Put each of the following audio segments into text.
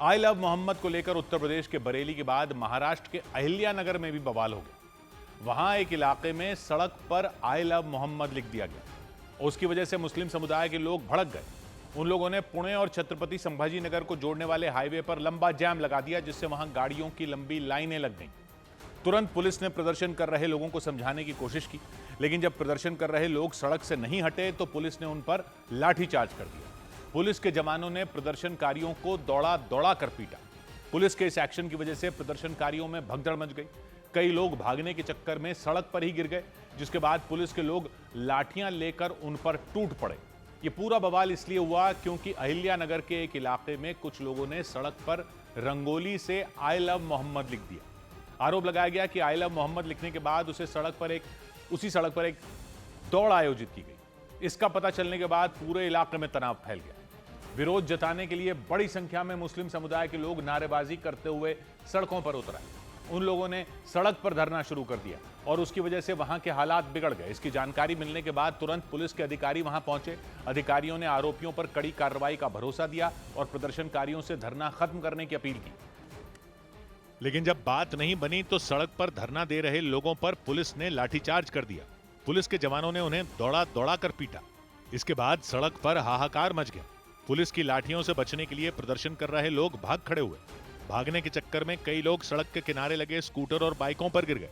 I love Mohammad को लेकर उत्तर प्रदेश के बरेली के बाद महाराष्ट्र के अहिल्यानगर में भी बवाल हो गया। वहां एक इलाके में सड़क पर आई लव मोहम्मद लिख दिया गया। उसकी वजह से मुस्लिम समुदाय के लोग भड़क गए। उन लोगों ने पुणे और छत्रपति संभाजी नगर को जोड़ने वाले हाईवे पर लंबा जाम लगा दिया, जिससे वहां गाड़ियों की लंबी लाइनें लग गईं। तुरंत पुलिस ने प्रदर्शन कर रहे लोगों को समझाने की कोशिश की, लेकिन जब प्रदर्शन कर रहे लोग सड़क से नहीं हटे तो पुलिस ने उन पर लाठीचार्ज कर दिया। पुलिस के जवानों ने प्रदर्शनकारियों को दौड़ा दौड़ा कर पीटा। पुलिस के इस एक्शन की वजह से प्रदर्शनकारियों में भगदड़ मच गई। कई लोग भागने के चक्कर में सड़क पर ही गिर गए, जिसके बाद पुलिस के लोग लाठियां लेकर उन पर टूट पड़े। ये पूरा बवाल इसलिए हुआ क्योंकि अहिल्यानगर के एक इलाके में कुछ लोगों ने सड़क पर रंगोली से आई लव मोहम्मद लिख दिया। आरोप लगाया गया कि आई लव मोहम्मद लिखने के बाद उसी सड़क पर एक दौड़ आयोजित की गई। इसका पता चलने के बाद पूरे इलाके में तनाव फैल गया। विरोध जताने के लिए बड़ी संख्या में मुस्लिम समुदाय के लोग नारेबाजी करते हुए सड़कों पर उतर आए। उन लोगों ने सड़क पर धरना शुरू कर दिया और उसकी वजह से वहां के हालात बिगड़ गए। इसकी जानकारी मिलने के बाद तुरंत पुलिस के अधिकारी वहां पहुंचे। अधिकारियों ने आरोपियों पर कड़ी कार्रवाई का भरोसा दिया और प्रदर्शनकारियों से धरना खत्म करने की अपील की। लेकिन जब बात नहीं बनी तो सड़क पर धरना दे रहे लोगों पर पुलिस ने लाठीचार्ज कर दिया। पुलिस के जवानों ने उन्हें दौड़ा दौड़ा कर पीटा। इसके बाद सड़क पर हाहाकार मच गया। पुलिस की लाठियों से बचने के लिए प्रदर्शन कर रहे लोग भाग खड़े हुए। भागने के चक्कर में कई लोग सड़क के किनारे लगे स्कूटर और बाइकों पर गिर गए।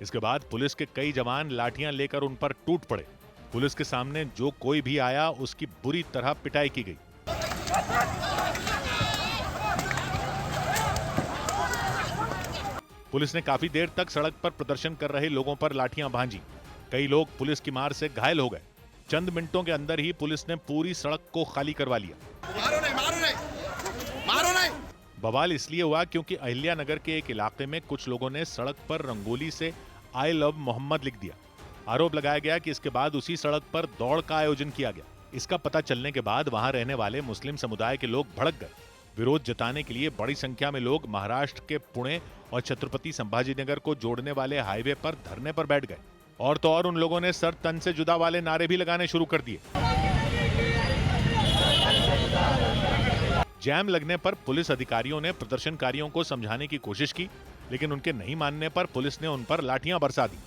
इसके बाद पुलिस के कई जवान लाठियां लेकर उन पर टूट पड़े। पुलिस के सामने जो कोई भी आया उसकी बुरी तरह पिटाई की गई। पुलिस ने काफी देर तक सड़क पर प्रदर्शन कर रहे लोगों पर लाठियां भांजी। कई लोग पुलिस की मार से घायल हो गए। चंद मिनटों के अंदर ही पुलिस ने पूरी सड़क को खाली करवा लिया। मारो नहीं। बवाल इसलिए हुआ क्योंकि अहिल्यानगर के एक इलाके में कुछ लोगों ने सड़क पर रंगोली से आई लव मोहम्मद लिख दिया। आरोप लगाया गया कि इसके बाद उसी सड़क पर दौड़ का आयोजन किया गया। इसका पता चलने के बाद वहां रहने वाले मुस्लिम समुदाय के लोग भड़क गए। विरोध जताने के लिए बड़ी संख्या में लोग महाराष्ट्र के पुणे और छत्रपति संभाजी नगर को जोड़ने वाले हाईवे पर धरने पर बैठ गए। और तो और उन लोगों ने सर तन से जुदा वाले नारे भी लगाने शुरू कर दिए। जैम लगने पर पुलिस अधिकारियों ने प्रदर्शनकारियों को समझाने की कोशिश की, लेकिन उनके नहीं मानने पर पुलिस ने उन पर लाठियां बरसा दी।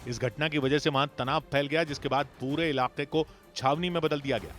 इस घटना की वजह से वहां तनाव फैल गया, जिसके बाद पूरे इलाके को छावनी में बदल दिया गया।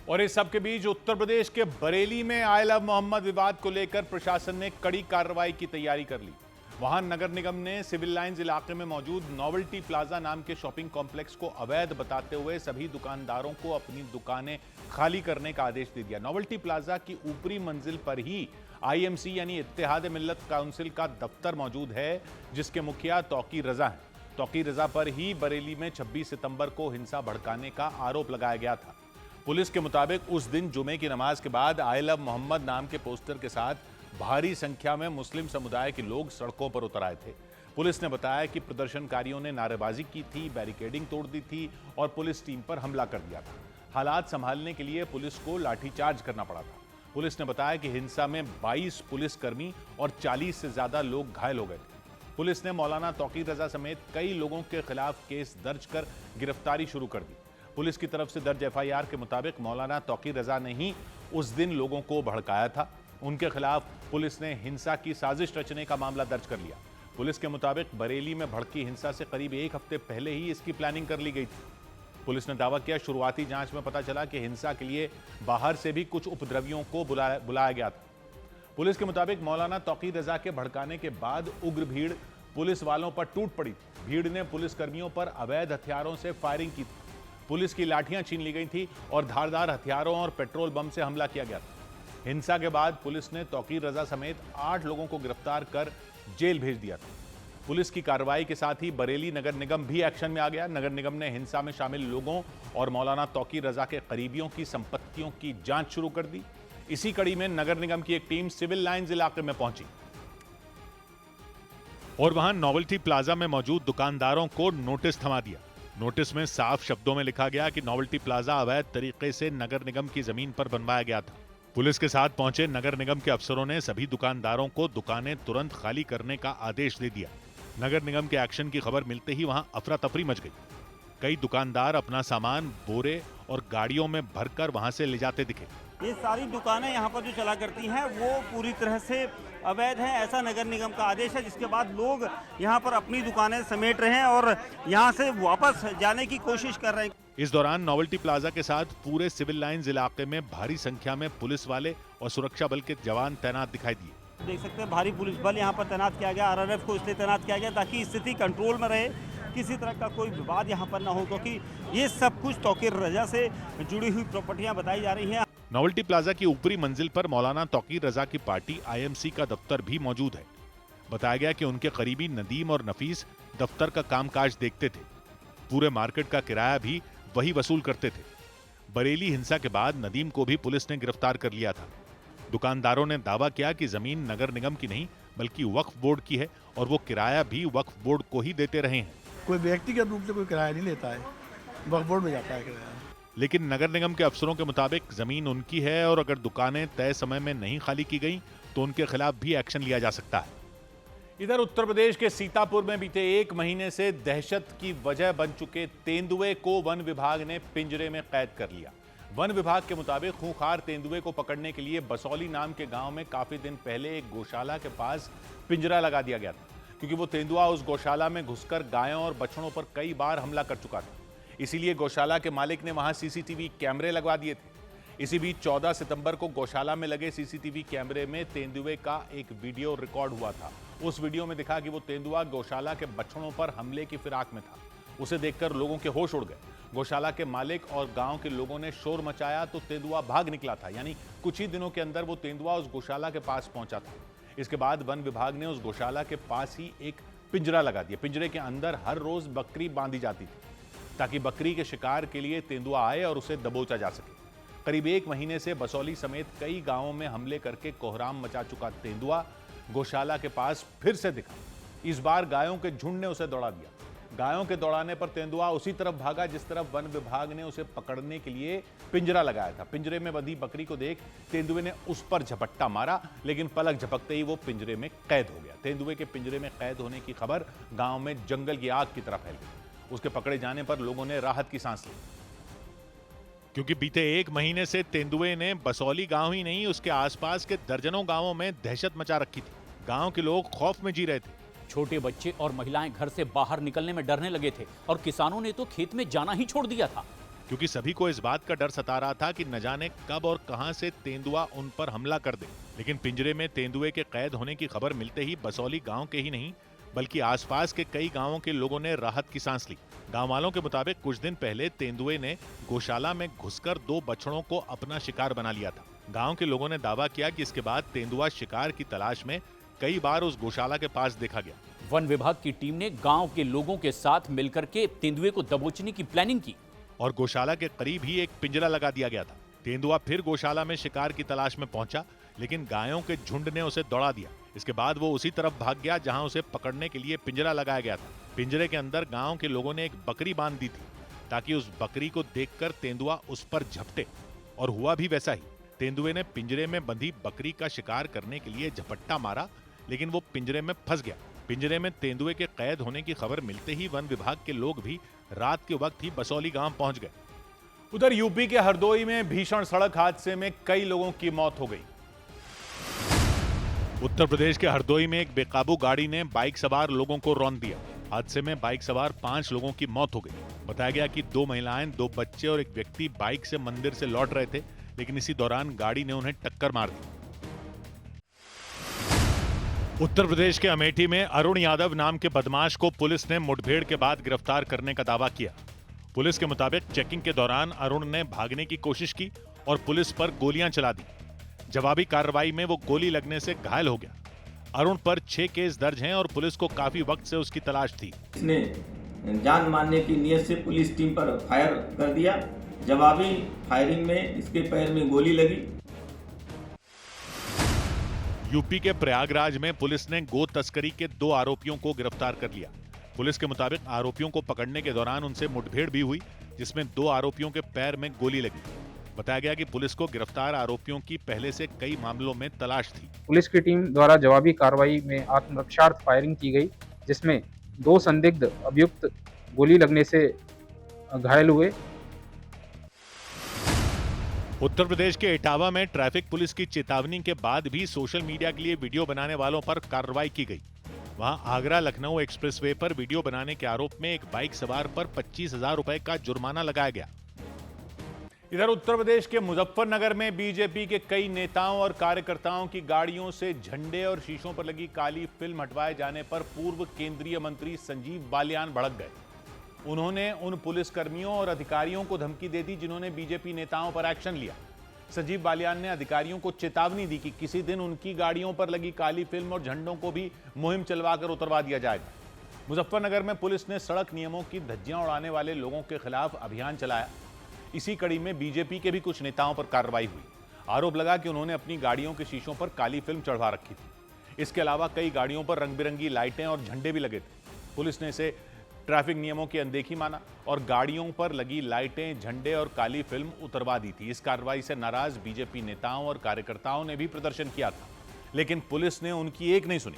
और इस सब के बीच उत्तर प्रदेश के बरेली में आई लव मोहम्मद विवाद को लेकर प्रशासन ने कड़ी कार्रवाई की तैयारी कर ली। वहां नगर निगम ने सिविल लाइंस इलाके में मौजूद नोवेल्टी प्लाजा नाम के शॉपिंग कॉम्प्लेक्स को अवैध बताते हुए सभी दुकानदारों को अपनी दुकानें खाली करने का आदेश दे दिया। नोवेल्टी प्लाजा की ऊपरी मंजिल पर ही आईएमसी यानी इत्तेहाद मिल्लत काउंसिल का दफ्तर मौजूद है, जिसके मुखिया तौकीर रजा हैं। तौकीर रजा पर ही बरेली में 26 सितंबर को हिंसा भड़काने का आरोप लगाया गया था। पुलिस के मुताबिक उस दिन जुमे की नमाज के बाद आई लव मोहम्मद नाम के पोस्टर के साथ भारी संख्या में मुस्लिम समुदाय के लोग सड़कों पर उतर आए थे। पुलिस ने बताया कि प्रदर्शनकारियों ने नारेबाजी की थी, बैरिकेडिंग तोड़ दी थी और पुलिस टीम पर हमला कर दिया था। हालात संभालने के लिए पुलिस को लाठीचार्ज करना पड़ा था। पुलिस ने बताया कि हिंसा में 22 पुलिसकर्मी और 40 से ज्यादा लोग घायल हो गए थे। पुलिस ने मौलाना तौकीर रजा समेत कई लोगों के खिलाफ केस दर्ज कर गिरफ्तारी शुरू कर दी। पुलिस की तरफ से दर्ज एफआईआर के मुताबिक मौलाना तौकीर रजा ने ही उस दिन लोगों को भड़काया था। उनके खिलाफ पुलिस ने हिंसा की साजिश रचने का मामला दर्ज कर लिया। पुलिस के मुताबिक बरेली में भड़की हिंसा से करीब एक हफ्ते पहले ही इसकी प्लानिंग कर ली गई थी। पुलिस ने दावा किया, शुरुआती जांच में पता चला कि हिंसा के लिए बाहर से भी कुछ उपद्रवियों को बुलाया गया था। पुलिस के मुताबिक मौलाना तौकीर रजा के भड़काने के बाद उग्र भीड़ पुलिस वालों पर टूट पड़ी। भीड़ ने पुलिसकर्मियों पर अवैध हथियारों से फायरिंग की थी। पुलिस की लाठियां छीन ली गई थी और धारदार हथियारों और पेट्रोल बम से हमला किया गया था। हिंसा के बाद पुलिस ने तौकीर रजा समेत 8 लोगों को गिरफ्तार कर जेल भेज दिया था। पुलिस की कार्रवाई के साथ ही बरेली नगर निगम भी एक्शन में आ गया। नगर निगम ने हिंसा में शामिल लोगों और मौलाना तौकीर रजा के करीबियों की संपत्तियों की जांच शुरू कर दी। इसी कड़ी में नगर निगम की एक टीम सिविल लाइंस इलाके में पहुंची और वहां नोवेल्टी प्लाजा में मौजूद दुकानदारों को नोटिस थमा दिया। नोटिस में साफ शब्दों में लिखा गया कि नोवेल्टी प्लाजा अवैध तरीके से नगर निगम की जमीन पर बनवाया गया था। पुलिस के साथ पहुंचे नगर निगम के अफसरों ने सभी दुकानदारों को दुकानें तुरंत खाली करने का आदेश दे दिया। नगर निगम के एक्शन की खबर मिलते ही वहां अफरा तफरी मच गई। कई दुकानदार अपना सामान बोरे और गाड़ियों में भरकर वहां से ले जाते दिखे। ये सारी दुकानें यहाँ पर जो चला करती हैं वो पूरी तरह से अवैध हैं, ऐसा नगर निगम का आदेश है, जिसके बाद लोग यहाँ पर अपनी दुकानें समेट रहे हैं और यहाँ से वापस जाने की कोशिश कर रहे हैं। इस दौरान नोवेल्टी प्लाजा के साथ पूरे सिविल लाइंस इलाके में भारी संख्या में पुलिस वाले और सुरक्षा बल के जवान तैनात दिखाई दिए। देख सकते हैं भारी पुलिस बल यहाँ पर तैनात किया गया, आरआरएफ को इसलिए तैनात किया गया ताकि स्थिति कंट्रोल में रहे, किसी तरह का कोई विवाद यहाँ पर ना हो, क्योंकि ये सब कुछ तौकीर रजा से जुड़ी हुई प्रॉपर्टियाँ बताई जा रही हैं। नोवेल्टी प्लाजा की ऊपरी मंजिल पर मौलाना तौकीर रजा की पार्टी आईएमसी का दफ्तर भी मौजूद है। बताया गया कि उनके करीबी नदीम और नफीस दफ्तर का कामकाज देखते थे। पूरे मार्केट का किराया भी वही वसूल करते थे। बरेली हिंसा के बाद नदीम को भी पुलिस ने गिरफ्तार कर लिया था। दुकानदारों ने दावा किया कि जमीन नगर निगम की नहीं बल्कि वक्फ बोर्ड की है और वो किराया भी वक्फ बोर्ड को ही देते रहे हैं। कोई व्यक्तिगत रूप से कोई किराया नहीं लेता है, वक्फ बोर्ड में जाता है किराया। लेकिन नगर निगम के अफसरों के मुताबिक जमीन उनकी है और अगर दुकानें तय समय में नहीं खाली की गई तो उनके खिलाफ भी एक्शन लिया जा सकता है। इधर उत्तर प्रदेश के सीतापुर में बीते 1 महीने से दहशत की वजह बन चुके तेंदुए को वन विभाग ने पिंजरे में कैद कर लिया। वन विभाग के मुताबिक खूंखार तेंदुए को पकड़ने के लिए बसौली नाम के गांव में काफी दिन पहले एक गौशाला के पास पिंजरा लगा दिया गया था, क्योंकि वो तेंदुआ उस गौशाला में घुसकर गायों और बछड़ों पर कई बार हमला कर चुका था। इसीलिए गौशाला के मालिक ने वहां सीसीटीवी कैमरे लगवा दिए थे। इसी बीच 14 सितंबर को गौशाला में लगे सीसीटीवी कैमरे में तेंदुए का एक वीडियो रिकॉर्ड हुआ था। उस वीडियो में दिखा कि वो तेंदुआ गौशाला के बछड़ों पर हमले की फिराक में था। उसे देखकर लोगों के होश उड़ गए। गौशाला के मालिक और गांव के लोगों ने शोर मचाया तो तेंदुआ भाग निकला था, यानी कुछ ही दिनों के अंदर वो तेंदुआ उस गौशाला के पास पहुंचा था। इसके बाद वन विभाग ने उस गौशाला के पास ही एक पिंजरा लगा दिया। पिंजरे के अंदर हर रोज बकरी बांधी जाती थी ताकि बकरी के शिकार के लिए तेंदुआ आए और उसे दबोचा जा सके। करीब 1 महीने से बसौली समेत कई गांवों में हमले करके कोहराम मचा चुका तेंदुआ गौशाला के पास फिर से दिखा। इस बार गायों के झुंड ने उसे दौड़ा दिया। गायों के दौड़ाने पर तेंदुआ उसी तरफ भागा जिस तरफ वन विभाग ने उसे पकड़ने के लिए पिंजरा लगाया था। पिंजरे में बंधी बकरी को देख तेंदुए ने उस पर झपट्टा मारा, लेकिन पलक झपकते ही वो पिंजरे में कैद हो गया। तेंदुए के पिंजरे में कैद होने की खबर गांव में जंगल की आग की तरह फैल गई। उसके पकड़े जाने पर लोगों ने राहत की सांस ली, क्योंकि बीते 1 महीने से तेंदुए ने बसौली गांव ही नहीं उसके आसपास के दर्जनों गांवों में दहशत मचा रखी थी। गांव के लोग खौफ में जी रहे थे। छोटे बच्चे और महिलाएं घर से बाहर निकलने में डरने लगे थे और किसानों ने तो खेत में जाना ही छोड़ दिया था, क्योंकि सभी को इस बात का डर सता रहा था कि न जाने कब और कहां से तेंदुआ उन पर हमला कर दे। लेकिन पिंजरे में तेंदुए के कैद होने की खबर मिलते ही बसौली गांव के ही नहीं बल्कि आसपास के कई गांवों के लोगों ने राहत की सांस ली। गांव वालों के मुताबिक कुछ दिन पहले तेंदुए ने गौशाला में घुसकर 2 बछड़ों को अपना शिकार बना लिया था। गांव के लोगों ने दावा किया कि इसके बाद तेंदुआ शिकार की तलाश में कई बार उस गौशाला के पास देखा गया। वन विभाग की टीम ने गांव के लोगों के साथ मिलकर के तेंदुए को दबोचने की प्लानिंग की और गौशाला के करीब ही एक पिंजरा लगा दिया गया था। तेंदुआ फिर गौशाला में शिकार की तलाश में पहुंचा, लेकिन गायों के झुंड ने उसे दौड़ा दिया। इसके बाद वो उसी तरफ भाग गया जहां उसे पकड़ने के लिए पिंजरा लगाया गया था। पिंजरे के अंदर गांव के लोगों ने एक बकरी बांध दी थी ताकि उस बकरी को देखकर तेंदुआ उस पर झपटे, और हुआ भी वैसा ही। तेंदुए ने पिंजरे में बंधी बकरी का शिकार करने के लिए झपट्टा मारा, लेकिन वो पिंजरे में फंस गया। पिंजरे में तेंदुए के कैद होने की खबर मिलते ही वन विभाग के लोग भी रात के वक्त ही बसौली गांव पहुंच गए। उधर यूपी के हरदोई में भीषण सड़क हादसे में कई लोगों की मौत हो गई। उत्तर प्रदेश के हरदोई में एक बेकाबू गाड़ी ने बाइक सवार लोगों को रौंद दिया। हादसे में बाइक सवार 5 लोगों की मौत हो गई। बताया गया कि 2 महिलाएं, 2 बच्चे और एक व्यक्ति बाइक से मंदिर से लौट रहे थे, लेकिन इसी दौरान गाड़ी ने उन्हें टक्कर मार दी। उत्तर प्रदेश के अमेठी में अरुण यादव नाम के बदमाश को पुलिस ने मुठभेड़ के बाद गिरफ्तार करने का दावा किया। पुलिस के मुताबिक चेकिंग के दौरान अरुण ने भागने की कोशिश की और पुलिस पर गोलियां चला दी। जवाबी कार्रवाई में वो गोली लगने से घायल हो गया। अरुण पर 6 केस दर्ज हैं और पुलिस को काफी वक्त से उसकी तलाश थी। इसने जान मारने की नीयत से पुलिस टीम पर फायर कर दिया। जवाबी फायरिंग में इसके पैर में गोली लगी। यूपी के प्रयागराज में पुलिस ने गो तस्करी के 2 आरोपियों को गिरफ्तार कर लिया। पुलिस के मुताबिक आरोपियों को पकड़ने के दौरान उनसे मुठभेड़ भी हुई, जिसमें 2 आरोपियों के पैर में गोली लगी। बताया गया कि पुलिस को गिरफ्तार आरोपियों की पहले से कई मामलों में तलाश थी। पुलिस की टीम द्वारा जवाबी कार्रवाई में आत्मरक्षार्थ फायरिंग की गई, जिसमें 2 संदिग्ध अभियुक्त गोली लगने से घायल हुए। उत्तर प्रदेश के इटावा में ट्रैफिक पुलिस की चेतावनी के बाद भी सोशल मीडिया के लिए वीडियो बनाने वालों पर कार्रवाई की गई। वहां आगरा लखनऊ एक्सप्रेसवे पर वीडियो बनाने के आरोप में एक बाइक सवार पर 25,000 रुपए का जुर्माना लगाया गया। इधर उत्तर प्रदेश के मुजफ्फरनगर में बीजेपी के कई नेताओं और कार्यकर्ताओं की गाड़ियों से झंडे और शीशों पर लगी काली फिल्म हटवाए जाने पर पूर्व केंद्रीय मंत्री संजीव बालियान भड़क गए। उन्होंने उन पुलिसकर्मियों और अधिकारियों को धमकी दे दी जिन्होंने बीजेपी नेताओं पर एक्शन लिया। संजीव बालियान ने अधिकारियों को चेतावनी दी कि किसी दिन उनकी गाड़ियों पर लगी काली फिल्म और झंडों को भी मुहिम चलवाकर उतरवा दिया जाएगा। मुजफ्फरनगर में पुलिस ने सड़क नियमों की धज्जियां उड़ाने वाले लोगों के खिलाफ अभियान चलाया। इसी कड़ी में बीजेपी के भी कुछ नेताओं पर कार्रवाई हुई। आरोप लगा कि उन्होंने अपनी गाड़ियों के शीशों पर काली फिल्म चढ़वा रखी थी। इसके अलावा कई गाड़ियों पर रंग बिरंगी लाइटें और झंडे भी लगे थे। पुलिस ने इसे ट्रैफिक नियमों की अनदेखी माना और गाड़ियों पर लगी लाइटें, झंडे और काली फिल्म उतरवा दी थी। इस कार्रवाई से नाराज बीजेपी नेताओं और कार्यकर्ताओं ने भी प्रदर्शन किया था, लेकिन पुलिस ने उनकी एक नहीं सुनी।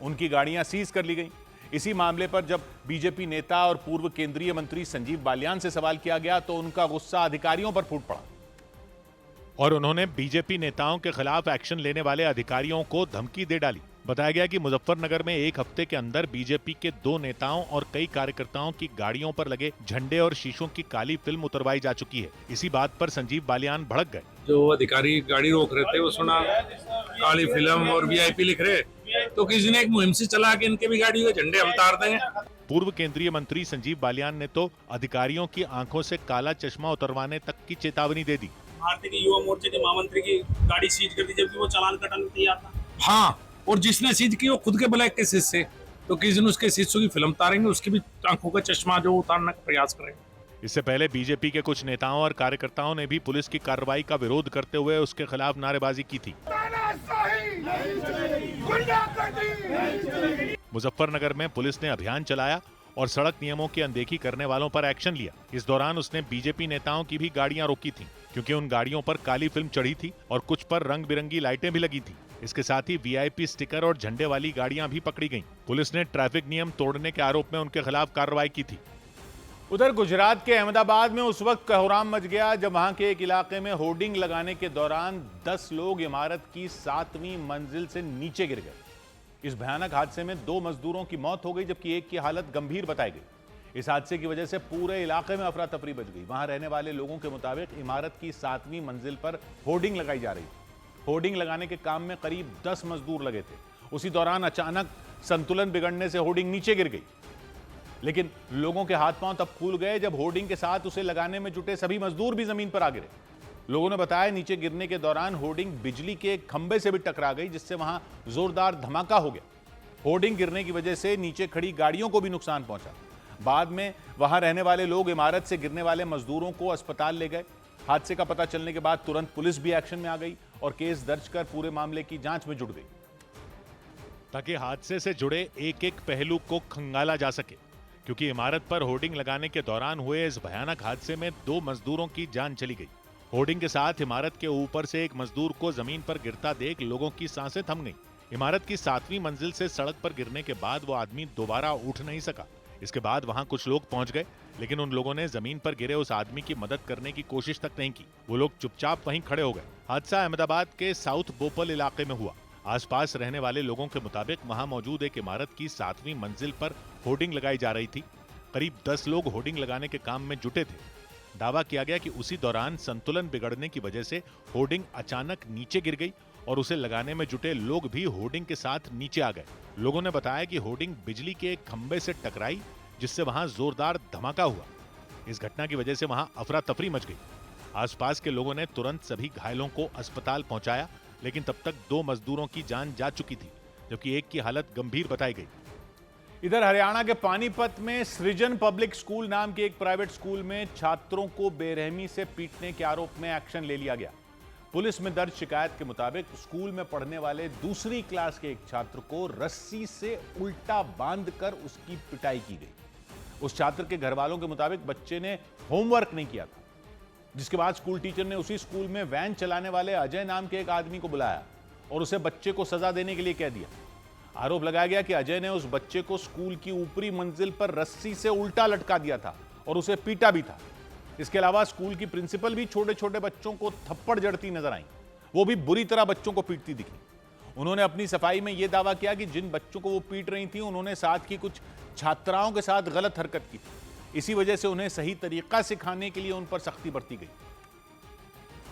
उनकी गाड़ियां सीज कर ली गई। इसी मामले पर जब बीजेपी नेता और पूर्व केंद्रीय मंत्री संजीव बालियान से सवाल किया गया तो उनका गुस्सा अधिकारियों पर फूट पड़ा और उन्होंने बीजेपी नेताओं के खिलाफ एक्शन लेने वाले अधिकारियों को धमकी दे डाली। बताया गया कि मुजफ्फरनगर में एक हफ्ते के अंदर बीजेपी के 2 नेताओं और कई कार्यकर्ताओं की गाड़ियों पर लगे झंडे और शीशों की काली फिल्म उतरवाई जा चुकी है। इसी बात पर संजीव बालियान भड़क गए। जो अधिकारी गाड़ी रोक रहे थे वो सुना काली फिल्म और वीआईपी लिख रहे, तो किसी ने एक मुहिम से चला के इनके भी गाड़ी के झंडे हम तार देंगे। पूर्व केंद्रीय मंत्री संजीव बालियान ने तो अधिकारियों की आंखों से काला चश्मा उतरवाने तक की चेतावनी दे दी। भारतीय के युवा मोर्चे के महामंत्री की गाड़ी सीज कर दी जबकि वो चालान कटाने तैयार था। हाँ, और जिसने सीज की वो खुद के ब्लैक के शीशे से, तो किसी दिन उसके शीशों की फिल्म तारेंगे, उसकी भी आंखों का चश्मा जो उतारने का प्रयास करेंगे। इससे पहले बीजेपी के कुछ नेताओं और कार्यकर्ताओं ने भी पुलिस की कार्रवाई का विरोध करते हुए उसके खिलाफ नारेबाजी की थी। मुजफ्फरनगर में पुलिस ने अभियान चलाया और सड़क नियमों की अनदेखी करने वालों पर एक्शन लिया। इस दौरान उसने बीजेपी नेताओं की भी गाड़ियां रोकी थीं, क्योंकि उन गाड़ियों पर काली फिल्म चढ़ी थी और कुछ पर रंग बिरंगी लाइटें भी लगी थी। इसके साथ ही वीआईपी स्टिकर और झंडे वाली गाड़ियां भी पकड़ी गईं। पुलिस ने ट्रैफिक नियम तोड़ने के आरोप में उनके खिलाफ कार्रवाई की थी। उधर गुजरात के अहमदाबाद में उस वक्त कोहराम मच गया जब वहां के एक इलाके में होर्डिंग लगाने के दौरान 10 लोग इमारत की 7वीं मंजिल से नीचे गिर गए। इस भयानक हादसे में 2 मजदूरों की मौत हो गई जबकि एक की हालत गंभीर बताई गई। इस हादसे की वजह से पूरे इलाके में अफरा तफरी मच गई। वहां रहने वाले लोगों के मुताबिक इमारत की 7वीं मंजिल पर होर्डिंग लगाई जा रही थी। होर्डिंग लगाने के काम में करीब 10 मजदूर लगे थे। उसी दौरान अचानक संतुलन बिगड़ने से होर्डिंग नीचे गिर गई, लेकिन लोगों के हाथ पांव तब फूल गए जब होर्डिंग के साथ उसे लगाने में जुटे सभी मजदूर भी जमीन पर आ गिरे। लोगों ने बताया नीचे गिरने के दौरान होर्डिंग बिजली के एक खंभे से भी टकरा गई, जिससे वहां जोरदार धमाका हो गया। होर्डिंग गिरने की वजह से नीचे खड़ी गाड़ियों को भी नुकसान पहुंचा। बाद में वहां रहने वाले लोग इमारत से गिरने वाले मजदूरों को अस्पताल ले गए। हादसे का पता चलने के बाद तुरंत पुलिस भी एक्शन में आ गई और केस दर्ज कर पूरे मामले की जांच में जुट गई, ताकि हादसे से जुड़े एक एक पहलू को खंगाला जा सके। क्योंकि इमारत पर होर्डिंग लगाने के दौरान हुए इस भयानक हादसे में 2 मजदूरों की जान चली गई। होर्डिंग के साथ इमारत के ऊपर से एक मजदूर को जमीन पर गिरता देख लोगों की सांसें थम गईं। इमारत की 7वीं मंजिल से सड़क पर गिरने के बाद वो आदमी दोबारा उठ नहीं सका। इसके बाद वहां कुछ लोग पहुंच गए, लेकिन उन लोगों ने जमीन पर गिरे उस आदमी की मदद करने की कोशिश तक नहीं की। वो लोग चुपचाप वहीं खड़े हो गए। हादसा अहमदाबाद के साउथ बोपल इलाके में हुआ। आसपास रहने वाले लोगों के मुताबिक वहां मौजूद एक इमारत की 7वीं मंजिल पर होर्डिंग लगाई जा रही थी। करीब 10 लोग होर्डिंग लगाने के काम में जुटे थे। दावा किया गया कि उसी दौरान संतुलन बिगड़ने की वजह से होर्डिंग अचानक नीचे गिर गई और उसे लगाने में जुटे लोग भी होर्डिंग के साथ नीचे आ गए। लोगों ने बताया कि होर्डिंग बिजली के एक खंभे से टकराई, जिससे वहां जोरदार धमाका हुआ। इस घटना की वजह से वहां अफरा तफरी मच गई। आसपास के लोगों ने तुरंत सभी घायलों को अस्पताल पहुंचाया, लेकिन तब तक 2 मजदूरों की जान जा चुकी थी, जबकि एक की हालत गंभीर बताई गई। इधर हरियाणा के पानीपत में सृजन पब्लिक स्कूल नाम के एक प्राइवेट स्कूल में छात्रों को बेरहमी से पीटने के आरोप में एक्शन ले लिया गया। पुलिस में दर्ज शिकायत के मुताबिक स्कूल में पढ़ने वाले दूसरी क्लास के एक छात्र को रस्सी से उल्टा बांधकर उसकी पिटाई की गई। उस छात्र के घर वालों के मुताबिक बच्चे ने होमवर्क नहीं किया था, जिसके बाद स्कूल टीचर ने उसी स्कूल में वैन चलाने वाले अजय नाम के एक आदमी को बुलाया और उसे बच्चे को सजा देने के लिए कह दिया। आरोप लगाया गया कि अजय ने उस बच्चे को स्कूल की ऊपरी मंजिल पर रस्सी से उल्टा लटका दिया था और उसे पीटा भी था। इसके अलावा स्कूल की प्रिंसिपल भी छोटे छोटे बच्चों को थप्पड़ जड़ती नजर आई। वो भी बुरी तरह बच्चों को पीटती दिखी। उन्होंने अपनी सफाई में यह दावा किया कि जिन बच्चों को वो पीट रही थी उन्होंने साथ की कुछ छात्राओं के साथ गलत हरकत की थी। इसी वजह से उन्हें सही तरीका सिखाने के लिए उन पर सख्ती बरती गई।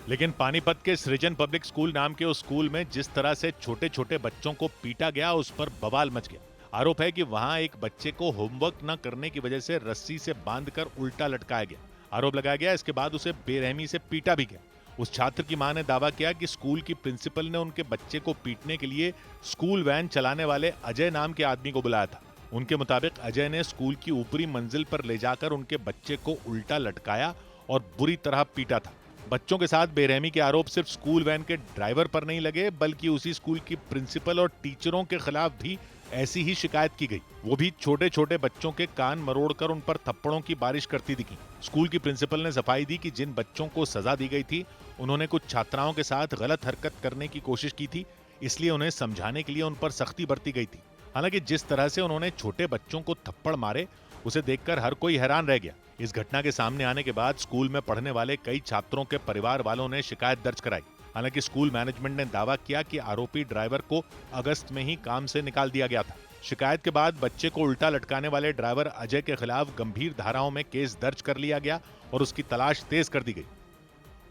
लेकिन पानीपत के सृजन पब्लिक स्कूल नाम के उस स्कूल में जिस तरह से छोटे छोटे बच्चों को पीटा गया, उस पर बवाल मच गया। आरोप है कि वहां एक बच्चे को होमवर्क न करने की वजह से रस्सी से बांधकर उल्टा लटकाया गया। आरोप लगाया गया, इसके बाद उसे बेरहमी से पीटा भी गया। उस छात्र की मां ने दावा किया कि स्कूल की प्रिंसिपल ने उनके बच्चे को पीटने के लिए स्कूल वैन चलाने वाले अजय नाम के आदमी को बुलाया था। उनके मुताबिक अजय ने स्कूल की ऊपरी मंजिल पर ले जाकर उनके बच्चे को उल्टा लटकाया और बुरी तरह पीटा था। बच्चों के साथ बेरहमी के आरोप सिर्फ स्कूल वैन के ड्राइवर पर नहीं लगे, बल्कि उसी स्कूल की प्रिंसिपल और टीचरों के खिलाफ भी ऐसी ही शिकायत की गई। वो भी छोटे छोटे बच्चों के कान मरोड़कर उन पर थप्पड़ों की बारिश करती दिखी। स्कूल की प्रिंसिपल ने सफाई दी कि जिन बच्चों को सजा दी गई थी उन्होंने कुछ छात्राओं के साथ गलत हरकत करने की कोशिश की थी, इसलिए उन्हें समझाने के लिए उन पर सख्ती बरती गई थी। हालांकि जिस तरह से उन्होंने छोटे बच्चों को थप्पड़ मारे उसे देखकर हर कोई हैरान रह गया। इस घटना के सामने आने के बाद स्कूल में पढ़ने वाले कई छात्रों के परिवार वालों ने शिकायत दर्ज कराई। हालांकि स्कूल मैनेजमेंट ने दावा किया कि आरोपी ड्राइवर को अगस्त में ही काम से निकाल दिया गया था। शिकायत के बाद बच्चे को उल्टा लटकाने वाले ड्राइवर अजय के खिलाफ गंभीर धाराओं में केस दर्ज कर लिया गया और उसकी तलाश तेज कर दी गई।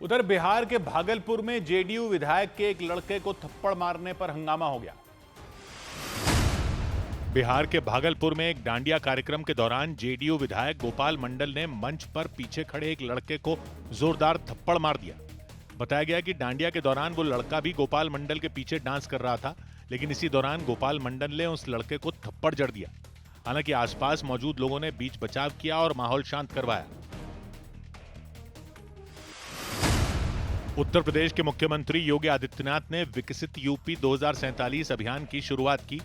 उधर बिहार के भागलपुर में जेडीयू विधायक के एक लड़के को थप्पड़ मारने पर हंगामा हो गया। बिहार के भागलपुर में एक डांडिया कार्यक्रम के दौरान जेडीयू विधायक गोपाल मंडल ने मंच पर पीछे खड़े एक लड़के को जोरदार थप्पड़ मार दिया। बताया गया कि डांडिया के दौरान वो लड़का भी गोपाल मंडल के पीछे डांस कर रहा था, लेकिन इसी दौरान गोपाल मंडल ने उस लड़के को थप्पड़ जड़ दिया। हालांकि आसपास मौजूद लोगों ने बीच बचाव किया और माहौल शांत करवाया। उत्तर प्रदेश के मुख्यमंत्री योगी आदित्यनाथ ने विकसित यूपी 2047 अभियान की शुरुआत की।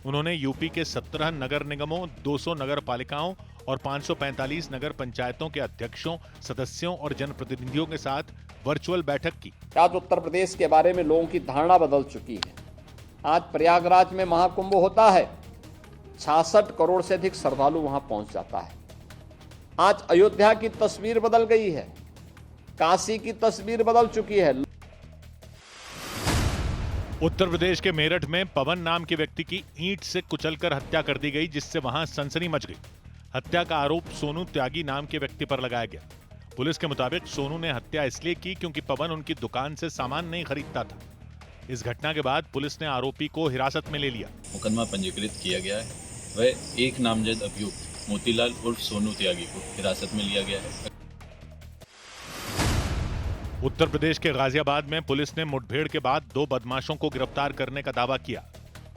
उन्होंने यूपी के 17 नगर निगमों, 200 नगर पालिकाओं और 545 नगर पंचायतों के अध्यक्षों, सदस्यों और जनप्रतिनिधियों के साथ वर्चुअल बैठक की। आज उत्तर प्रदेश के बारे में लोगों की धारणा बदल चुकी है। आज प्रयागराज में महाकुंभ होता है, 66 करोड़ से अधिक श्रद्धालु वहां पहुंच जाता है। आज अयोध्या की तस्वीर बदल गई है, काशी की तस्वीर बदल चुकी है। उत्तर प्रदेश के मेरठ में पवन नाम के व्यक्ति की ईंट से कुचलकर हत्या कर दी गई, जिससे वहां सनसनी मच गई। हत्या का आरोप सोनू त्यागी नाम के व्यक्ति पर लगाया गया। पुलिस के मुताबिक सोनू ने हत्या इसलिए की क्योंकि पवन उनकी दुकान से सामान नहीं खरीदता था। इस घटना के बाद पुलिस ने आरोपी को हिरासत में ले लिया। मुकदमा पंजीकृत किया गया है। वह एक नामजद अभियुक्त मोतीलाल उर्फ सोनू त्यागी को हिरासत में लिया गया है। उत्तर प्रदेश के गाजियाबाद में पुलिस ने मुठभेड़ के बाद 2 बदमाशों को गिरफ्तार करने का दावा किया।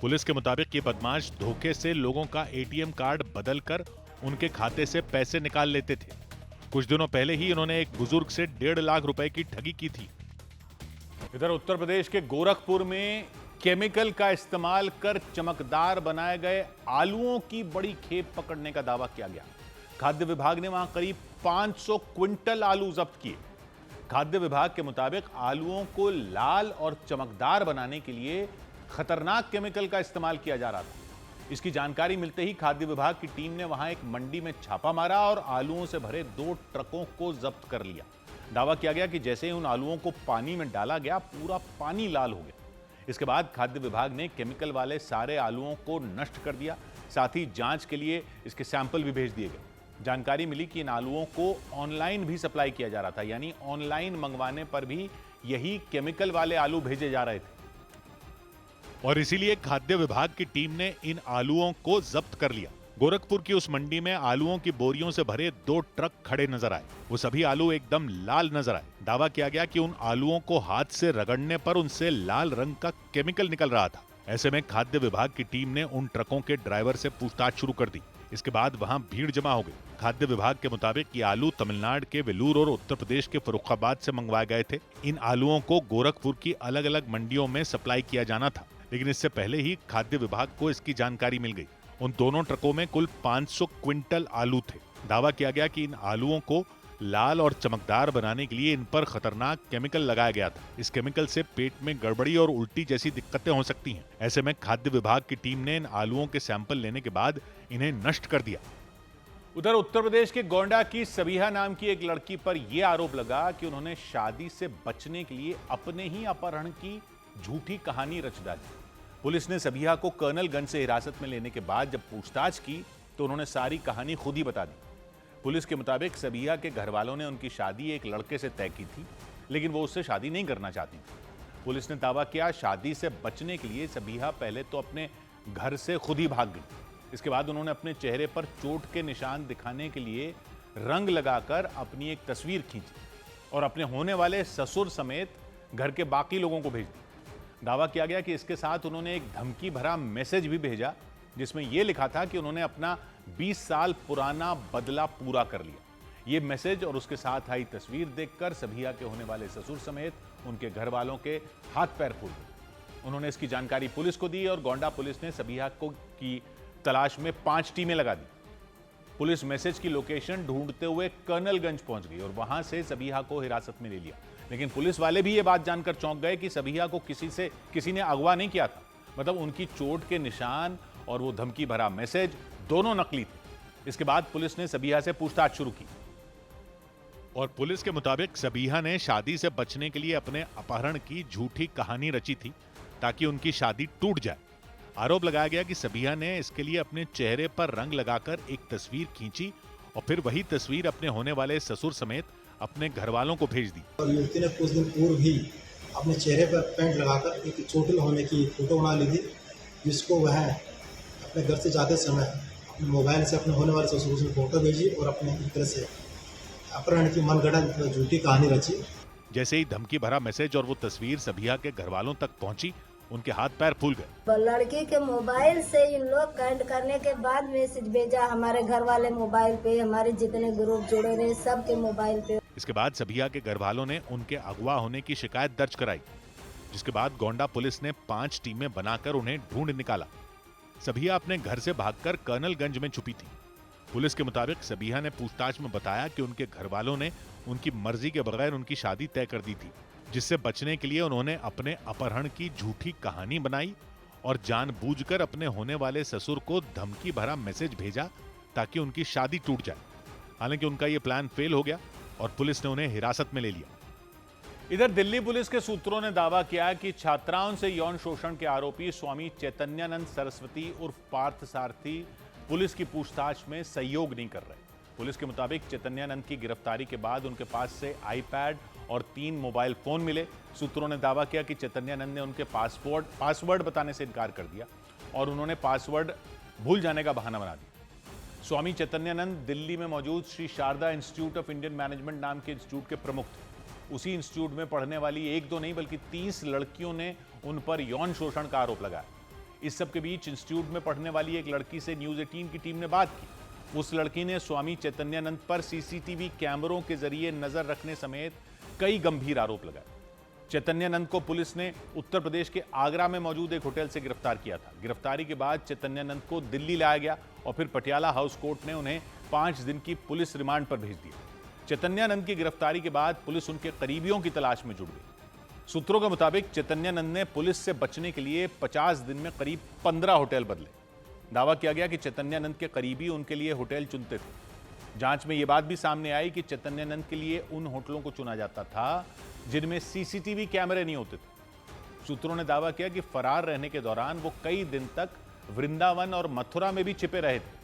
पुलिस के मुताबिक ये बदमाश धोखे से लोगों का एटीएम कार्ड बदलकर उनके खाते से पैसे निकाल लेते थे। कुछ दिनों पहले ही इन्होंने एक बुजुर्ग से 1.5 लाख रुपए की ठगी की थी। इधर उत्तर प्रदेश के गोरखपुर में केमिकल का इस्तेमाल कर चमकदार बनाए गए आलूओं की बड़ी खेप पकड़ने का दावा किया गया। खाद्य विभाग ने वहां करीब 500 क्विंटल आलू जब्त किए। खाद्य विभाग के मुताबिक आलूओं को लाल और चमकदार बनाने के लिए खतरनाक केमिकल का इस्तेमाल किया जा रहा था। इसकी जानकारी मिलते ही खाद्य विभाग की टीम ने वहां एक मंडी में छापा मारा और आलूओं से भरे 2 ट्रकों को जब्त कर लिया। दावा किया गया कि जैसे ही उन आलूओं को पानी में डाला गया, पूरा पानी लाल हो गया। इसके बाद खाद्य विभाग ने केमिकल वाले सारे आलूओं को नष्ट कर दिया। साथ ही जांच के लिए इसके सैंपल भी भेज दिए गए। जानकारी मिली कि इन आलूओं को ऑनलाइन भी सप्लाई किया जा रहा था, यानी ऑनलाइन मंगवाने पर भी यही केमिकल वाले आलू भेजे जा रहे थे और इसीलिए खाद्य विभाग की टीम ने इन आलूओं को जब्त कर लिया। गोरखपुर की उस मंडी में आलूओं की बोरियों से भरे 2 ट्रक खड़े नजर आए। वो सभी आलू एकदम लाल नजर आए। दावा किया गया कि उन आलूओं को हाथ से रगड़ने पर उनसे लाल रंग का केमिकल निकल रहा था। ऐसे में खाद्य विभाग की टीम ने उन ट्रकों के ड्राइवर से पूछताछ शुरू कर दी। इसके बाद वहां भीड़ जमा हो गई। खाद्य विभाग के मुताबिक ये आलू तमिलनाडु के वेलूर और उत्तर प्रदेश के फर्रुखाबाद से मंगवाए गए थे। इन आलूओं को गोरखपुर की अलग अलग मंडियों में सप्लाई किया जाना था, लेकिन इससे पहले ही खाद्य विभाग को इसकी जानकारी मिल गई। उन दोनों ट्रकों में कुल 500 क्विंटल आलू थे। दावा किया गया कि इन आलूओं को लाल और चमकदार बनाने के लिए इन पर खतरनाक केमिकल लगाया गया था। इस केमिकल से पेट में गड़बड़ी और उल्टी जैसी दिक्कतें हो सकती हैं। ऐसे में खाद्य विभाग की टीम ने इन आलूओं के सैंपल लेने के बाद इन्हें नष्ट कर दिया। उधर उत्तर प्रदेश के गोंडा की सबीहा नाम की एक लड़की पर यह आरोप लगा कि उन्होंने शादी से बचने के लिए अपने ही अपहरण की झूठी कहानी रच डाली। पुलिस ने सबीहा को कर्नलगंज से हिरासत में लेने के बाद जब पूछताछ की तो उन्होंने सारी कहानी खुद ही बता दी। पुलिस के मुताबिक सबीहा के घर वालों ने उनकी शादी एक लड़के से तय की थी, लेकिन वो उससे शादी नहीं करना चाहती थी। पुलिस ने दावा किया शादी से बचने के लिए सबीहा पहले तो अपने घर से खुद ही भाग गई। इसके बाद उन्होंने अपने चेहरे पर चोट के निशान दिखाने के लिए रंग लगाकर अपनी एक तस्वीर खींची और अपने होने वाले ससुर समेत घर के बाकी लोगों को भेज दी। दावा किया गया कि इसके साथ उन्होंने एक धमकी भरा मैसेज भी भेजा जिसमें यह लिखा था कि उन्होंने अपना 20 साल पुराना बदला पूरा कर लिया। ये मैसेज और उसके साथ आई तस्वीर देखकर सबीहा के होने वाले ससुर समेत उनके घर वालों के हाथ पैर फूल गए। उन्होंने इसकी जानकारी पुलिस को दी और गोंडा पुलिस ने सबीहा की तलाश में 5 टीमें लगा दी। पुलिस मैसेज की लोकेशन ढूंढते हुए कर्नलगंज पहुंच गई और वहां से सबीहा को हिरासत में ले लिया। लेकिन पुलिस वाले भी ये बात जानकर चौंक गए कि सबीहा को किसी ने अगवा नहीं किया था। मतलब उनकी चोट के निशान और वो धमकी भरा मैसेज दोनों नकली थे। इसके बाद पुलिस ने सबीहा से पूछताछ शुरू की और पुलिस के मुताबिक सबीहा ने शादी से बचने के लिए अपने अपहरण की झूठी कहानी रची थी ताकि उनकी शादी टूट जाए। आरोप लगाया गया कि सबीहा ने इसके लिए अपने चेहरे पर रंग लगाकर एक तस्वीर खींची और फिर वही तस्वीर अपने होने वाले ससुर समेत अपने घर वालों को भेज दी। और युवती ने कुछ दिन पूर्व ही अपने चेहरे पर पेंट लगाकर एक चोटिल होने की फोटो बना ली थी, जिसको वह अपने घर से जाते समय अपने मोबाइल से अपने होने वाले ससुर से फोटो भेजी और अपने एक तरह से अपहरण की मनगढ़ंत झूठी कहानी रची। जैसे ही धमकी भरा मैसेज और वो तस्वीर सबीहा के घर वालों तक पहुंची, उनके हाथ पैर फूल गए। लड़की के मोबाइल से इन लोग कांड करने के बाद मैसेज भेजा हमारे घर वाले मोबाइल पे, हमारे जितने ग्रुप जुड़े रहे सबके मोबाइल पे। इसके बाद सबीहा के घर वालों ने उनके अगवा होने की शिकायत दर्ज कराई, जिसके बाद गोंडा पुलिस ने 5 टीमें बनाकर उन्हें ढूंढ निकाला। सबीहा अपने घर से भागकर कर्नलगंज में छुपी थी। पुलिस के मुताबिक सबीहा ने पूछताछ में बताया कि उनके घर वालों ने उनकी मर्जी के बगैर उनकी शादी तय कर दी थी, जिससे बचने के लिए उन्होंने अपने अपहरण की झूठी कहानी बनाई और जानबूझकर अपने होने वाले ससुर को धमकी भरा मैसेज भेजा ताकि उनकी शादी टूट जाए। हालांकि उनका यह प्लान फेल हो गया और पुलिस ने उन्हें हिरासत में ले लिया। इधर दिल्ली पुलिस के सूत्रों ने दावा किया कि छात्राओं से यौन शोषण के आरोपी स्वामी चैतन्यानंद सरस्वती उर्फ पार्थ सारथी पुलिस की पूछताछ में सहयोग नहीं कर रहे। पुलिस के मुताबिक चैतन्यानंद की गिरफ्तारी के बाद उनके पास से आईपैड और 3 मोबाइल फोन मिले। सूत्रों ने दावा किया कि चैतन्यानंद ने उनके पासवर्ड बताने से इनकार कर दिया और उन्होंने पासवर्ड भूल जाने का बहाना बना दिया। स्वामी चैतन्यानंद दिल्ली में मौजूद Shri Sharda institute of Indian management नाम के इंस्टीट्यूट के प्रमुख थे। उसी इंस्टीट्यूट में पढ़ने वाली 1-2 नहीं बल्कि 30 लड़कियों ने उन पर यौन शोषण का आरोप लगाया। इस सब के बीच इंस्टीट्यूट में पढ़ने वाली एक लड़की से न्यूज़ 18 की टीम ने बात की। उस लड़की ने स्वामी चैतन्यानंद पर सीसीटीवी कैमरों के जरिए नजर रखने समेत कई गंभीर आरोप लगाए। चैतन्यानंद को पुलिस ने उत्तर प्रदेश के आगरा में मौजूद एक होटल से गिरफ्तार किया था। गिरफ्तारी के बाद चैतन्यानंद को दिल्ली लाया गया और फिर पटियाला हाउस कोर्ट ने उन्हें 5 दिन की पुलिस रिमांड पर भेज दिया। चैतन्यानंद की गिरफ्तारी के बाद पुलिस उनके करीबियों की तलाश में जुट गई। सूत्रों के मुताबिक चैतन्यानंद ने पुलिस से बचने के लिए 50 दिन में करीब 15 होटल बदले। दावा किया गया कि चैतन्यानंद के करीबी उनके लिए होटल चुनते थे। जांच में यह बात भी सामने आई कि चैतन्यानंद के लिए उन होटलों को चुना जाता था जिनमें सीसीटीवी कैमरे नहीं होते थे। सूत्रों ने दावा किया कि फरार रहने के दौरान वो कई दिन तक वृंदावन और मथुरा में भी छिपे रहे थे,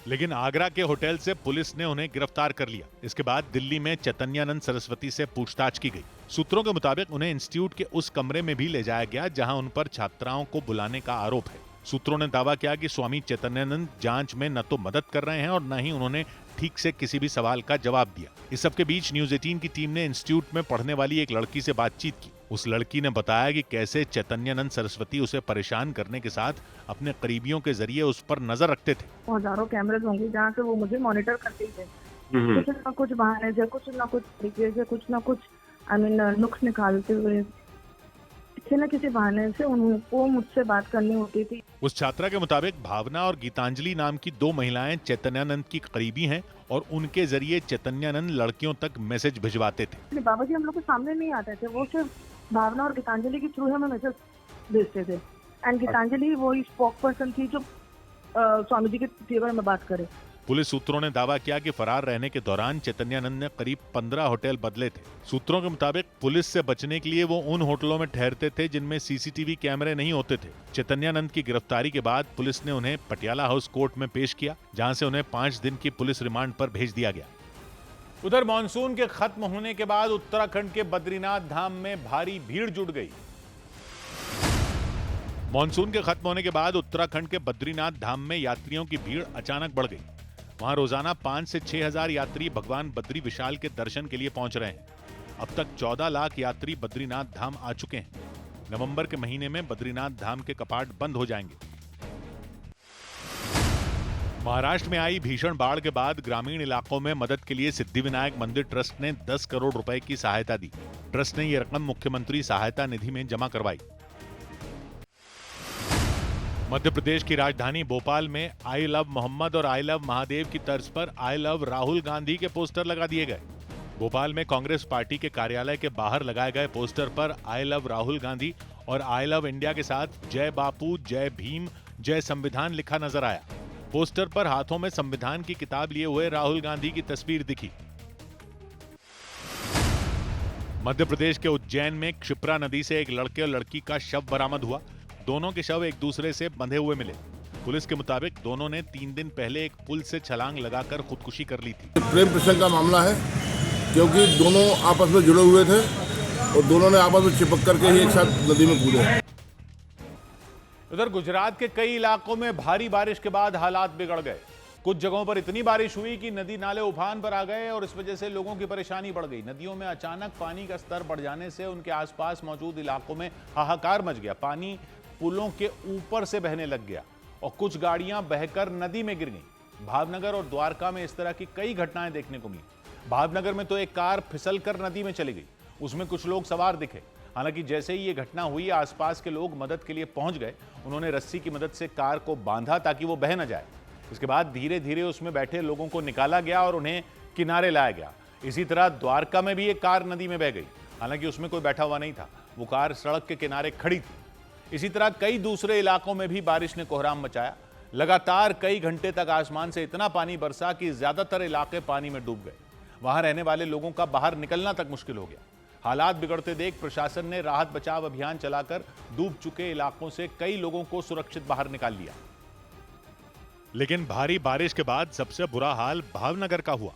लेकिन आगरा के होटल से पुलिस ने उन्हें गिरफ्तार कर लिया। इसके बाद दिल्ली में चैतन्यानंद सरस्वती से पूछताछ की गई। सूत्रों के मुताबिक उन्हें इंस्टीट्यूट के उस कमरे में भी ले जाया गया जहां उन पर छात्राओं को बुलाने का आरोप है। सूत्रों ने दावा किया कि स्वामी चैतन्यानंद जांच में न तो मदद कर रहे हैं और न ही उन्होंने ठीक से किसी भी सवाल का जवाब दिया। इस सब के बीच न्यूज़ 18 की टीम ने इंस्टीट्यूट में पढ़ने वाली एक लड़की से बातचीत की। उस लड़की ने बताया कि कैसे चैतन्यानंद सरस्वती उसे परेशान करने के साथ अपने करीबियों के जरिए उस पर नजर रखते थे। हजारों कैमरेज होंगे जहाँ से वो मुझे मॉनिटर करते थे। कुछ ना कुछ बहाने से, कुछ ना कुछ तरीके से, कुछ ना कुछ नुक्स निकालते हुए किसी न किसी बहाने से उनको मुझसे बात करनी होती थी। उस छात्रा के मुताबिक भावना और गीतांजलि नाम की 2 महिलाएं चैतन्यानंद की करीबी हैं और उनके जरिए चैतन्यानंद लड़कियों तक मैसेज भिजवाते थे। बाबा जी हम लोग के सामने नहीं आते थे, वो सिर्फ भावना और गीतांजलि के थ्रू हमें मैसेज भेजते थे। एंड गीतांजलि वो स्पोक पर्सन थी जो स्वामी जी के फेवर में बात करे। पुलिस सूत्रों ने दावा किया कि फरार रहने के दौरान चैतन्यानंद ने करीब 15 होटल बदले थे। सूत्रों के मुताबिक पुलिस से बचने के लिए वो उन होटलों में ठहरते थे जिनमें सीसीटीवी कैमरे नहीं होते थे। चैतन्यानंद की गिरफ्तारी के बाद पुलिस ने उन्हें पटियाला हाउस कोर्ट में पेश किया, जहां से उन्हें 5 दिन की पुलिस रिमांड पर भेज दिया गया। उधर मानसून के खत्म होने के बाद उत्तराखंड के बद्रीनाथ धाम में भारी भीड़ जुट गई। मानसून के खत्म होने के बाद उत्तराखंड के बद्रीनाथ धाम में यात्रियों की भीड़ अचानक बढ़ गई। वहां रोजाना 5 से 6 हजार यात्री भगवान बद्री विशाल के दर्शन के लिए पहुंच रहे हैं। अब तक 14 लाख यात्री बद्रीनाथ धाम आ चुके हैं। नवंबर के महीने में बद्रीनाथ धाम के कपाट बंद हो जाएंगे। महाराष्ट्र में आई भीषण बाढ़ के बाद ग्रामीण इलाकों में मदद के लिए सिद्धिविनायक मंदिर ट्रस्ट ने 10 करोड़ रुपए की सहायता दी। ट्रस्ट ने यह रकम मुख्यमंत्री सहायता निधि में जमा करवाई। मध्य प्रदेश की राजधानी भोपाल में आई लव मोहम्मद और आई लव महादेव की तर्ज पर आई लव राहुल गांधी के पोस्टर लगा दिए गए। भोपाल में कांग्रेस पार्टी के कार्यालय के बाहर लगाए गए पोस्टर पर आई लव राहुल गांधी और आई लव इंडिया के साथ जय बापू, जय भीम, जय संविधान लिखा नजर आया। पोस्टर पर हाथों में संविधान की किताब लिए हुए राहुल गांधी की तस्वीर दिखी। मध्य प्रदेश के उज्जैन में क्षिप्रा नदी से एक लड़के और लड़की का शव बरामद हुआ। दोनों के शव एक दूसरे से बंधे हुए मिले। पुलिस के मुताबिक दोनों ने 3 दिन पहले एक पुल से छलांग लगाकर खुदकुशी कर ली थी। प्रेम प्रसंग का मामला है, क्योंकि दोनों आपस में जुड़े हुए थे और दोनों ने आपस में चिपक करके ही एक साथ नदी में कूदे। उधर गुजरात के कई इलाकों में भारी बारिश के बाद हालात बिगड़ गए। कुछ जगहों पर इतनी बारिश हुई कि नदी नाले उफान पर आ गए और इस वजह से लोगों की परेशानी बढ़ गई। नदियों में अचानक पानी का स्तर बढ़ जाने से उनके आसपास मौजूद इलाकों में हाहाकार मच गया। पानी पुलों के ऊपर से बहने लग गया और कुछ गाड़ियां बहकर नदी में गिर गईं। भावनगर और द्वारका में इस तरह की कई घटनाएं देखने को मिली। भावनगर में तो एक कार फिसलकर नदी में चली गई, उसमें कुछ लोग सवार दिखे। हालांकि जैसे ही ये घटना हुई, आसपास के लोग मदद के लिए पहुंच गए। उन्होंने रस्सी की मदद से कार को बांधा ताकि वो बह न जाए। इसके बाद धीरे धीरे उसमें बैठे लोगों को निकाला गया और उन्हें किनारे लाया गया। इसी तरह द्वारका में भी एक कार नदी में बह गई। हालांकि उसमें कोई बैठा हुआ नहीं था, वो कार सड़क के किनारे खड़ी थी। इसी तरह कई दूसरे इलाकों में भी बारिश ने कोहराम मचाया। लगातार कई घंटे तक आसमान से इतना पानी बरसा कि ज्यादातर इलाके पानी में डूब गए। वहां रहने वाले लोगों का बाहर निकलना तक मुश्किल हो गया। हालात बिगड़ते देख प्रशासन ने राहत बचाव अभियान चलाकर डूब चुके इलाकों से कई लोगों को सुरक्षित बाहर निकाल लिया। लेकिन भारी बारिश के बाद सबसे बुरा हाल भावनगर का हुआ।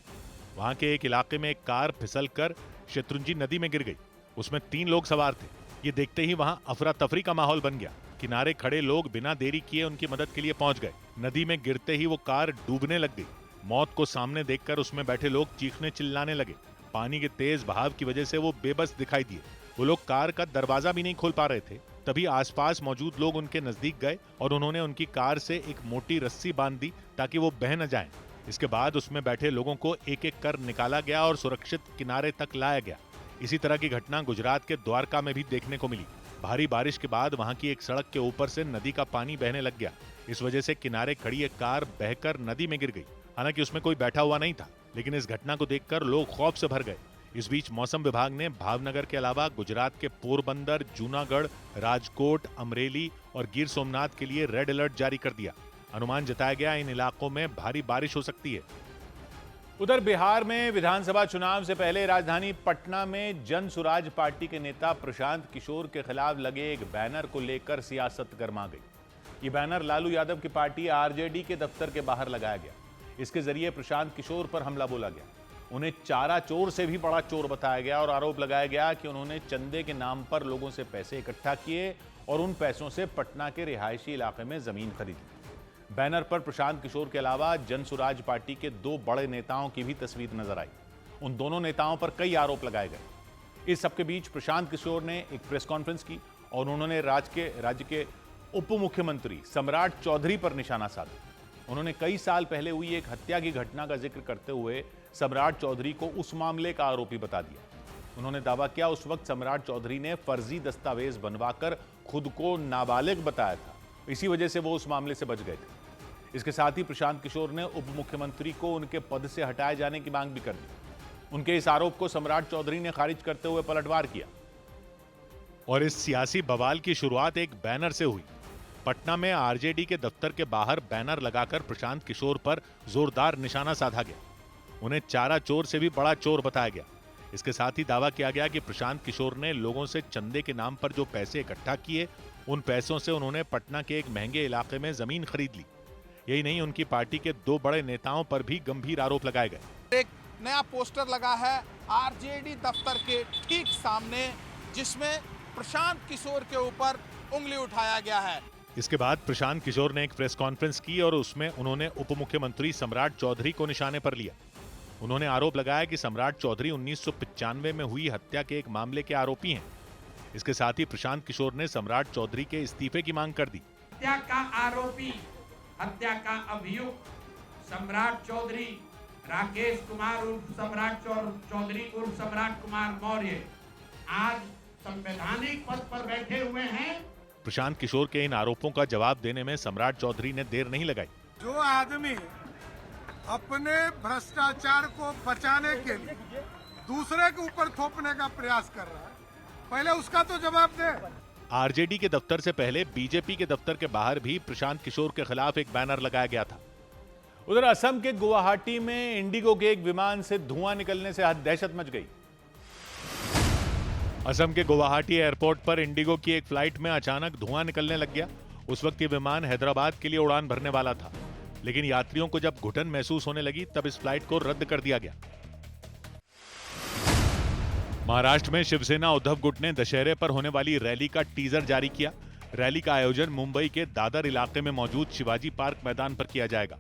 वहां के एक इलाके में एक कार फिसलकर शत्रुंजी नदी में गिर गई। उसमें 3 लोग सवार थे। ये देखते ही वहां अफरा तफरी का माहौल बन गया। किनारे खड़े लोग बिना देरी किए उनकी मदद के लिए पहुंच गए। नदी में गिरते ही वो कार डूबने लग गई। मौत को सामने देखकर उसमें बैठे लोग चीखने चिल्लाने लगे। पानी के तेज बहाव की वजह से वो बेबस दिखाई दिए। वो लोग कार का दरवाजा भी नहीं खोल पा रहे थे। तभी आसपास मौजूद लोग उनके नजदीक गए और उन्होंने उनकी कार से एक मोटी रस्सी बांध दी ताकि वो बह न जाएं। इसके बाद उसमें बैठे लोगों को एक एक कर निकाला गया और सुरक्षित किनारे तक लाया गया। इसी तरह की घटना गुजरात के द्वारका में भी देखने को मिली। भारी बारिश के बाद वहां की एक सड़क के ऊपर से नदी का पानी बहने लग गया। इस वजह से किनारे खड़ी एक कार बहकर नदी में गिर गई। हालांकि उसमें कोई बैठा हुआ नहीं था, लेकिन इस घटना को देखकर लोग खौफ से भर गए। इस बीच मौसम विभाग ने भावनगर के अलावा गुजरात के पोरबंदर, जूनागढ़, राजकोट, अमरेली और गिर सोमनाथ के लिए रेड अलर्ट जारी कर दिया। अनुमान जताया गया इन इलाकों में भारी बारिश हो सकती है। उधर बिहार में विधानसभा चुनाव से पहले राजधानी पटना में जन सुराज पार्टी के नेता प्रशांत किशोर के खिलाफ लगे एक बैनर को लेकर सियासत गर्मा गई। ये बैनर लालू यादव की पार्टी आरजेडी के दफ्तर के बाहर लगाया गया। इसके जरिए प्रशांत किशोर पर हमला बोला गया। उन्हें चारा चोर से भी बड़ा चोर बताया गया और आरोप लगाया गया कि उन्होंने चंदे के नाम पर लोगों से पैसे इकट्ठा किए और उन पैसों से पटना के रिहायशी इलाके में जमीन खरीदी। बैनर पर प्रशांत किशोर के अलावा जनसुराज पार्टी के 2 बड़े नेताओं की भी तस्वीर नजर आई। उन दोनों नेताओं पर कई आरोप लगाए गए। इस सबके बीच प्रशांत किशोर ने एक प्रेस कॉन्फ्रेंस की और उन्होंने राज्य के उप मुख्यमंत्री सम्राट चौधरी पर निशाना साधा। उन्होंने कई साल पहले हुई एक हत्या की घटना का जिक्र करते हुए सम्राट चौधरी को उस मामले का आरोपी बता दिया। उन्होंने दावा किया उस वक्त सम्राट चौधरी ने फर्जी दस्तावेज बनवाकर खुद को नाबालिग बताया था, इसी वजह से वो उस मामले से बच गए थे। इसके साथ ही प्रशांत किशोर ने उप मुख्यमंत्री को उनके पद से हटाए जाने की मांग भी कर दी। उनके इस आरोप को सम्राट चौधरी ने खारिज करते हुए पलटवार किया। और इस सियासी बवाल की शुरुआत एक बैनर से हुई। पटना में आरजेडी के दफ्तर के बाहर बैनर लगाकर प्रशांत किशोर पर जोरदार निशाना साधा गया। उन्हें चारा चोर से भी बड़ा चोर बताया गया। इसके साथ ही दावा किया गया कि प्रशांत किशोर ने लोगों से चंदे के नाम पर जो पैसे इकट्ठा किए, उन पैसों से उन्होंने पटना के एक महंगे इलाके में जमीन खरीद ली। यही नहीं, उनकी पार्टी के 2 बड़े नेताओं पर भी गंभीर आरोप लगाए गए। एक नया पोस्टर लगा है आरजेडी दफ्तर के ठीक सामने, जिसमें प्रशांत किशोर के ऊपर उंगली उठाया गया है। इसके बाद प्रशांत किशोर ने एक प्रेस कॉन्फ्रेंस की और उसमें उन्होंने उप मुख्यमंत्री सम्राट चौधरी को निशाने पर लिया। उन्होंने आरोप लगाया कि सम्राट चौधरी 1995 में हुई हत्या के एक मामले के आरोपी हैं। इसके साथ ही प्रशांत किशोर ने सम्राट चौधरी के इस्तीफे की मांग कर दी। हत्या का आरोपी, हत्या का अभियुक्त सम्राट चौधरी, राकेश कुमार उर्फ सम्राट चौधरी उर्फ सम्राट कुमार मौर्य आज संवैधानिक पद पर बैठे हुए हैं। प्रशांत किशोर के इन आरोपों का जवाब देने में सम्राट चौधरी ने देर नहीं लगाई। जो आदमी अपने भ्रष्टाचार को बचाने के लिए दूसरे के ऊपर थोपने का प्रयास कर रहा है, पहले उसका तो जवाब दे। आरजेडी के दफ्तर से पहले बीजेपी के दफ्तर के बाहर भी प्रशांत किशोर के खिलाफ एक बैनर लगाया गया था। उधर असम के गुवाहाटी में इंडिगो के एक विमान से धुआं निकलने से दहशत मच गई। असम के गुवाहाटी एयरपोर्ट पर इंडिगो की एक फ्लाइट में अचानक धुआं निकलने लग गया। उस वक्त ये विमान हैदराबाद के लिए उड़ान भरने वाला था, लेकिन यात्रियों को जब घुटन महसूस होने लगी तब इस फ्लाइट को रद्द कर दिया गया। महाराष्ट्र में शिवसेना उद्धव गुट ने दशहरे पर होने वाली रैली का टीजर जारी किया। रैली का आयोजन मुंबई के दादर इलाके में मौजूद शिवाजी पार्क मैदान पर किया जाएगा।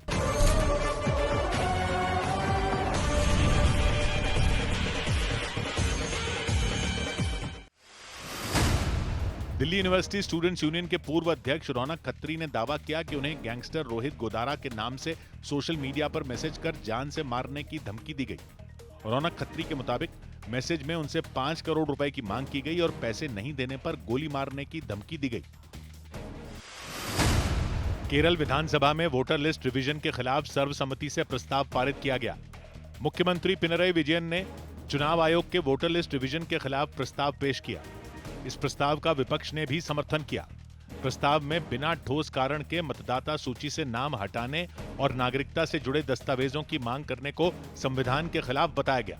दिल्ली यूनिवर्सिटी स्टूडेंट्स यूनियन के पूर्व अध्यक्ष रौनक खत्री ने दावा किया कि उन्हें गैंगस्टर रोहित गोदारा के नाम से सोशल मीडिया पर मैसेज कर जान से मारने की धमकी दी गई। रौनक खत्री के मुताबिक मैसेज में उनसे 5 करोड़ रुपए की मांग की गई और पैसे नहीं देने पर गोली मारने की धमकी दी गई। केरल विधानसभा में वोटर लिस्ट रिवीजन के खिलाफ सर्वसम्मति से प्रस्ताव पारित किया गया। मुख्यमंत्री पिनरई विजयन ने चुनाव आयोग के वोटर लिस्ट रिवीजन के खिलाफ प्रस्ताव पेश किया। इस प्रस्ताव का विपक्ष ने भी समर्थन किया। प्रस्ताव में बिना ठोस कारण के मतदाता सूची से नाम हटाने और नागरिकता से जुड़े दस्तावेजों की मांग करने को संविधान के खिलाफ बताया गया।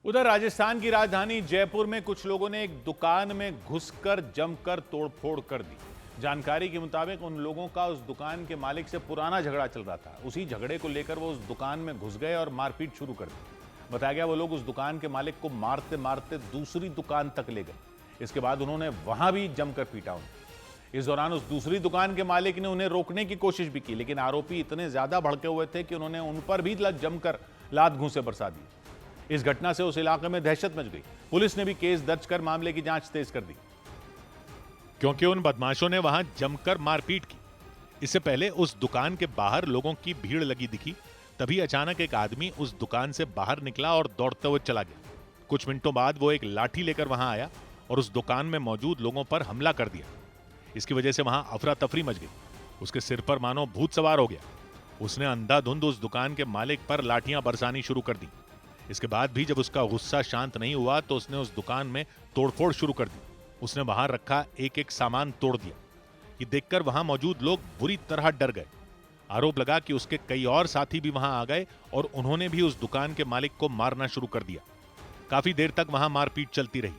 उधर राजस्थान की राजधानी जयपुर में कुछ लोगों ने एक दुकान में घुसकर जमकर तोड़फोड़ कर दी। जानकारी के मुताबिक उन लोगों का उस दुकान के मालिक से पुराना झगड़ा चल रहा था। उसी झगड़े को लेकर वो उस दुकान में घुस गए और मारपीट शुरू कर दी। बताया गया वो लोग उस दुकान के मालिक को मारते मारते दूसरी दुकान तक ले गए। इसके बाद उन्होंने वहां भी जमकर पीटा उन्हें। इस दौरान उस दूसरी दुकान के मालिक ने उन्हें रोकने की कोशिश भी की, लेकिन आरोपी इतने ज्यादा भड़के हुए थे कि उन्होंने उन पर भी जमकर लात घूंसे बरसा दिए। इस घटना से उस इलाके में दहशत मच गई। पुलिस ने भी केस दर्ज कर मामले की जांच तेज कर दी, क्योंकि उन बदमाशों ने वहां जमकर मारपीट की। इससे पहले उस दुकान के बाहर लोगों की भीड़ लगी दिखी। तभी अचानक एक आदमी उस दुकान से बाहर निकला और दौड़ते हुए चला गया। कुछ मिनटों बाद वो एक लाठी लेकर वहां आया और उस दुकान में मौजूद लोगों पर हमला कर दिया। इसकी वजह से वहां अफरा तफरी मच गई। उसके सिर पर मानो भूत सवार हो गया। उसने अंधाधुंध उस दुकान के मालिक पर लाठियां बरसानी शुरू कर दी। इसके बाद भी जब उसका गुस्सा शांत नहीं हुआ तो उसने उस दुकान में तोड़फोड़ शुरू कर दी। उसने वहां रखा एक एक सामान तोड़ दिया। ये देखकर वहां मौजूद लोग बुरी तरह डर गए। आरोप लगा कि उसके कई और साथी भी वहां आ गए और उन्होंने भी उस दुकान के मालिक को मारना शुरू कर दिया। काफी देर तक वहां मारपीट चलती रही।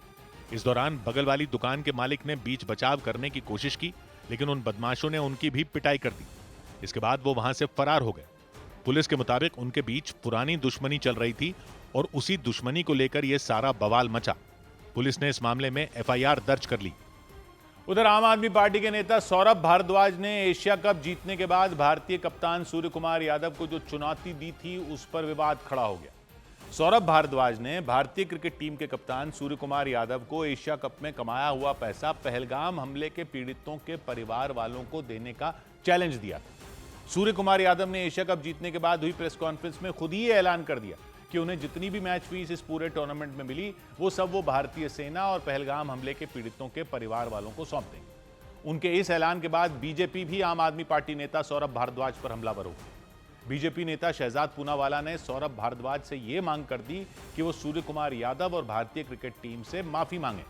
इस दौरान बगल वाली दुकान के मालिक ने बीच बचाव करने की कोशिश की, लेकिन उन बदमाशों ने उनकी भी पिटाई कर दी। इसके बाद वो वहां से फरार हो गए। पुलिस के मुताबिक उनके बीच पुरानी दुश्मनी चल रही थी और उसी दुश्मनी को लेकर यह सारा बवाल मचा। पुलिस ने इस मामले में एफआईआर दर्ज कर ली। उधर आम आदमी पार्टी के नेता सौरभ भारद्वाज ने एशिया कप जीतने के बाद भारतीय कप्तान सूर्य कुमार यादव को जो चुनौती दी थी उस पर विवाद खड़ा हो गया। सौरभ भारद्वाज ने भारतीय क्रिकेट टीम के कप्तान सूर्य कुमार यादव को एशिया कप में कमाया हुआ पैसा पहलगाम हमले के पीड़ितों के परिवार वालों को देने का चैलेंज दिया था। सूर्य कुमार यादव ने एशिया कप जीतने के बाद हुई प्रेस कॉन्फ्रेंस में खुद ही ये ऐलान कर दिया कि उन्हें जितनी भी मैच फीस इस पूरे टूर्नामेंट में मिली वो सब वो भारतीय सेना और पहलगाम हमले के पीड़ितों के परिवार वालों को सौंप देंगे। उनके इस ऐलान के बाद बीजेपी भी आम आदमी पार्टी नेता सौरभ भारद्वाज पर हमलावर हो गई। बीजेपी नेता शहजाद पूनावाला ने सौरभ भारद्वाज से यह मांग कर दी कि वो सूर्य कुमार यादव और भारतीय क्रिकेट टीम से माफी मांगे।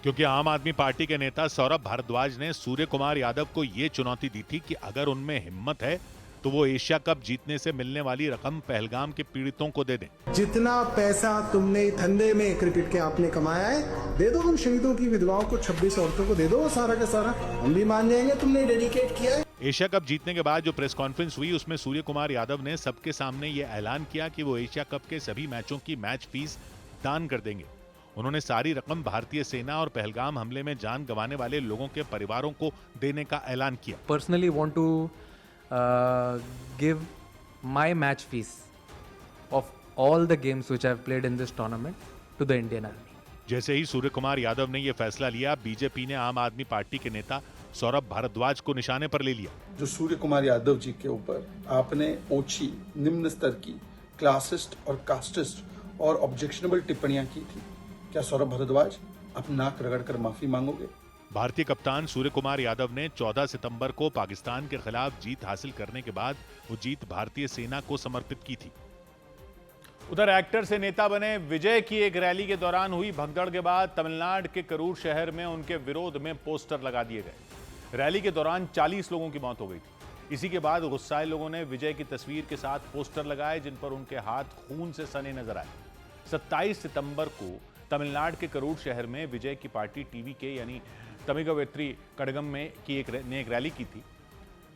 क्योंकि आम आदमी पार्टी के नेता सौरभ भारद्वाज ने सूर्य कुमार यादव को ये चुनौती दी थी कि अगर उनमें हिम्मत है तो वो एशिया कप जीतने से मिलने वाली रकम पहलगाम के पीड़ितों को दे दें। जितना पैसा तुमने धंधे में क्रिकेट के आपने कमाया है, दे दो उन शहीदों की विधवाओं को, 26 औरतों को दे दो सारा का सारा, हम भी मान जाएंगे तुमने डेडिकेट किया है। एशिया कप जीतने के बाद जो प्रेस कॉन्फ्रेंस हुई उसमें सूर्य कुमार यादव ने सबके सामने ये ऐलान किया कि वो एशिया कप के सभी मैचों की मैच फीस दान कर देंगे। उन्होंने सारी रकम भारतीय सेना और पहलगाम हमले में जान गंवाने वाले लोगों के परिवारों को देने का ऐलान किया। Personally want to give my match fees of all the games which I have played in this tournament to the Indian Army. जैसे ही सूर्य कुमार यादव ने यह फैसला लिया, बीजेपी ने आम आदमी पार्टी के नेता सौरभ भारद्वाज को निशाने पर ले लिया। जो सूर्य कुमार यादव जी के ऊपर आपने ओछी, निम्न स्तर की, क्लासिस्ट और कास्टिस्ट और ऑब्जेक्शनेबल टिप्पणियां की थी, क्या सौरभ भारद्वाज आप नाक रगड़कर माफी मांगोगे? भारतीय कप्तान सूर्य कुमार यादव ने 14 सितंबर को पाकिस्तान के खिलाफ जीत हासिल करने के बाद वो जीत भारतीय सेना को समर्पित की थी। उधर एक्टर से नेता बने विजय की एक रैली के दौरान हुई भगदड़ के बाद तमिलनाडु के करूर शहर में उनके विरोध में पोस्टर लगा दिए गए। रैली के दौरान 40 लोगों की मौत हो गई थी। इसी के बाद गुस्साए लोगों ने विजय की तस्वीर के साथ पोस्टर लगाए जिन पर उनके हाथ खून से सने नजर आए। 27 सितंबर को तमिलनाडु के करूर शहर में विजय की पार्टी टीवीके यानी तमिगवेत्री कड़गम में एक रैली की थी।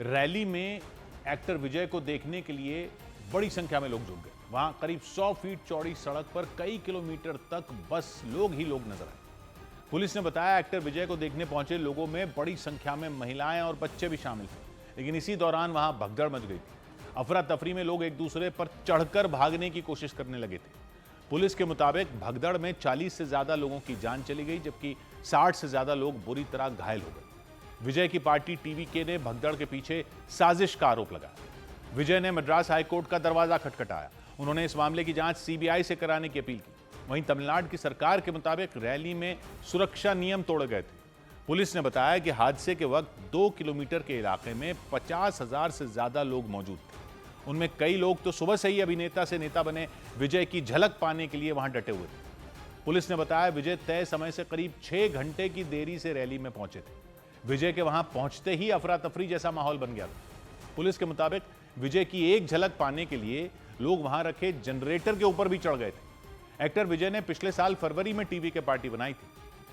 रैली में एक्टर विजय को देखने के लिए बड़ी संख्या में लोग जुट गए। वहां करीब 100 फीट चौड़ी सड़क पर कई किलोमीटर तक बस लोग ही लोग नजर आए। पुलिस ने बताया एक्टर विजय को देखने पहुंचे लोगों में बड़ी संख्या में महिलाएं और बच्चे भी शामिल थे, लेकिन इसी दौरान वहां भगदड़ मच गई थी। अफरा तफरी में लोग एक दूसरे पर चढ़कर भागने की कोशिश करने लगे थे। पुलिस के मुताबिक भगदड़ में 40 से ज्यादा लोगों की जान चली गई, जबकि 60 से ज्यादा लोग बुरी तरह घायल हो गए। विजय की पार्टी टीवीके ने भगदड़ के पीछे साजिश का आरोप लगाया। विजय ने मद्रास हाईकोर्ट का दरवाजा खटखटाया। उन्होंने इस मामले की जांच सीबीआई से कराने की अपील की। वहीं तमिलनाडु की सरकार के मुताबिक रैली में सुरक्षा नियम तोड़े गए थे। पुलिस ने बताया कि हादसे के वक्त 2 किलोमीटर के इलाके में 50,000 से ज्यादा लोग मौजूद थे। उनमें कई लोग तो सुबह से ही अभिनेता से नेता बने विजय की झलक पाने के लिए वहां डटे हुए थे। पुलिस ने बताया विजय तय समय से करीब 6 घंटे की देरी से रैली में पहुंचे थे। विजय के वहां पहुंचते ही अफरा तफरी जैसा माहौल बन गया था। पुलिस के मुताबिक विजय की एक झलक पाने के लिए लोग वहां रखे जनरेटर के ऊपर भी चढ़ गए थे। एक्टर विजय ने पिछले साल फरवरी में टीवी के पार्टी बनाई थी।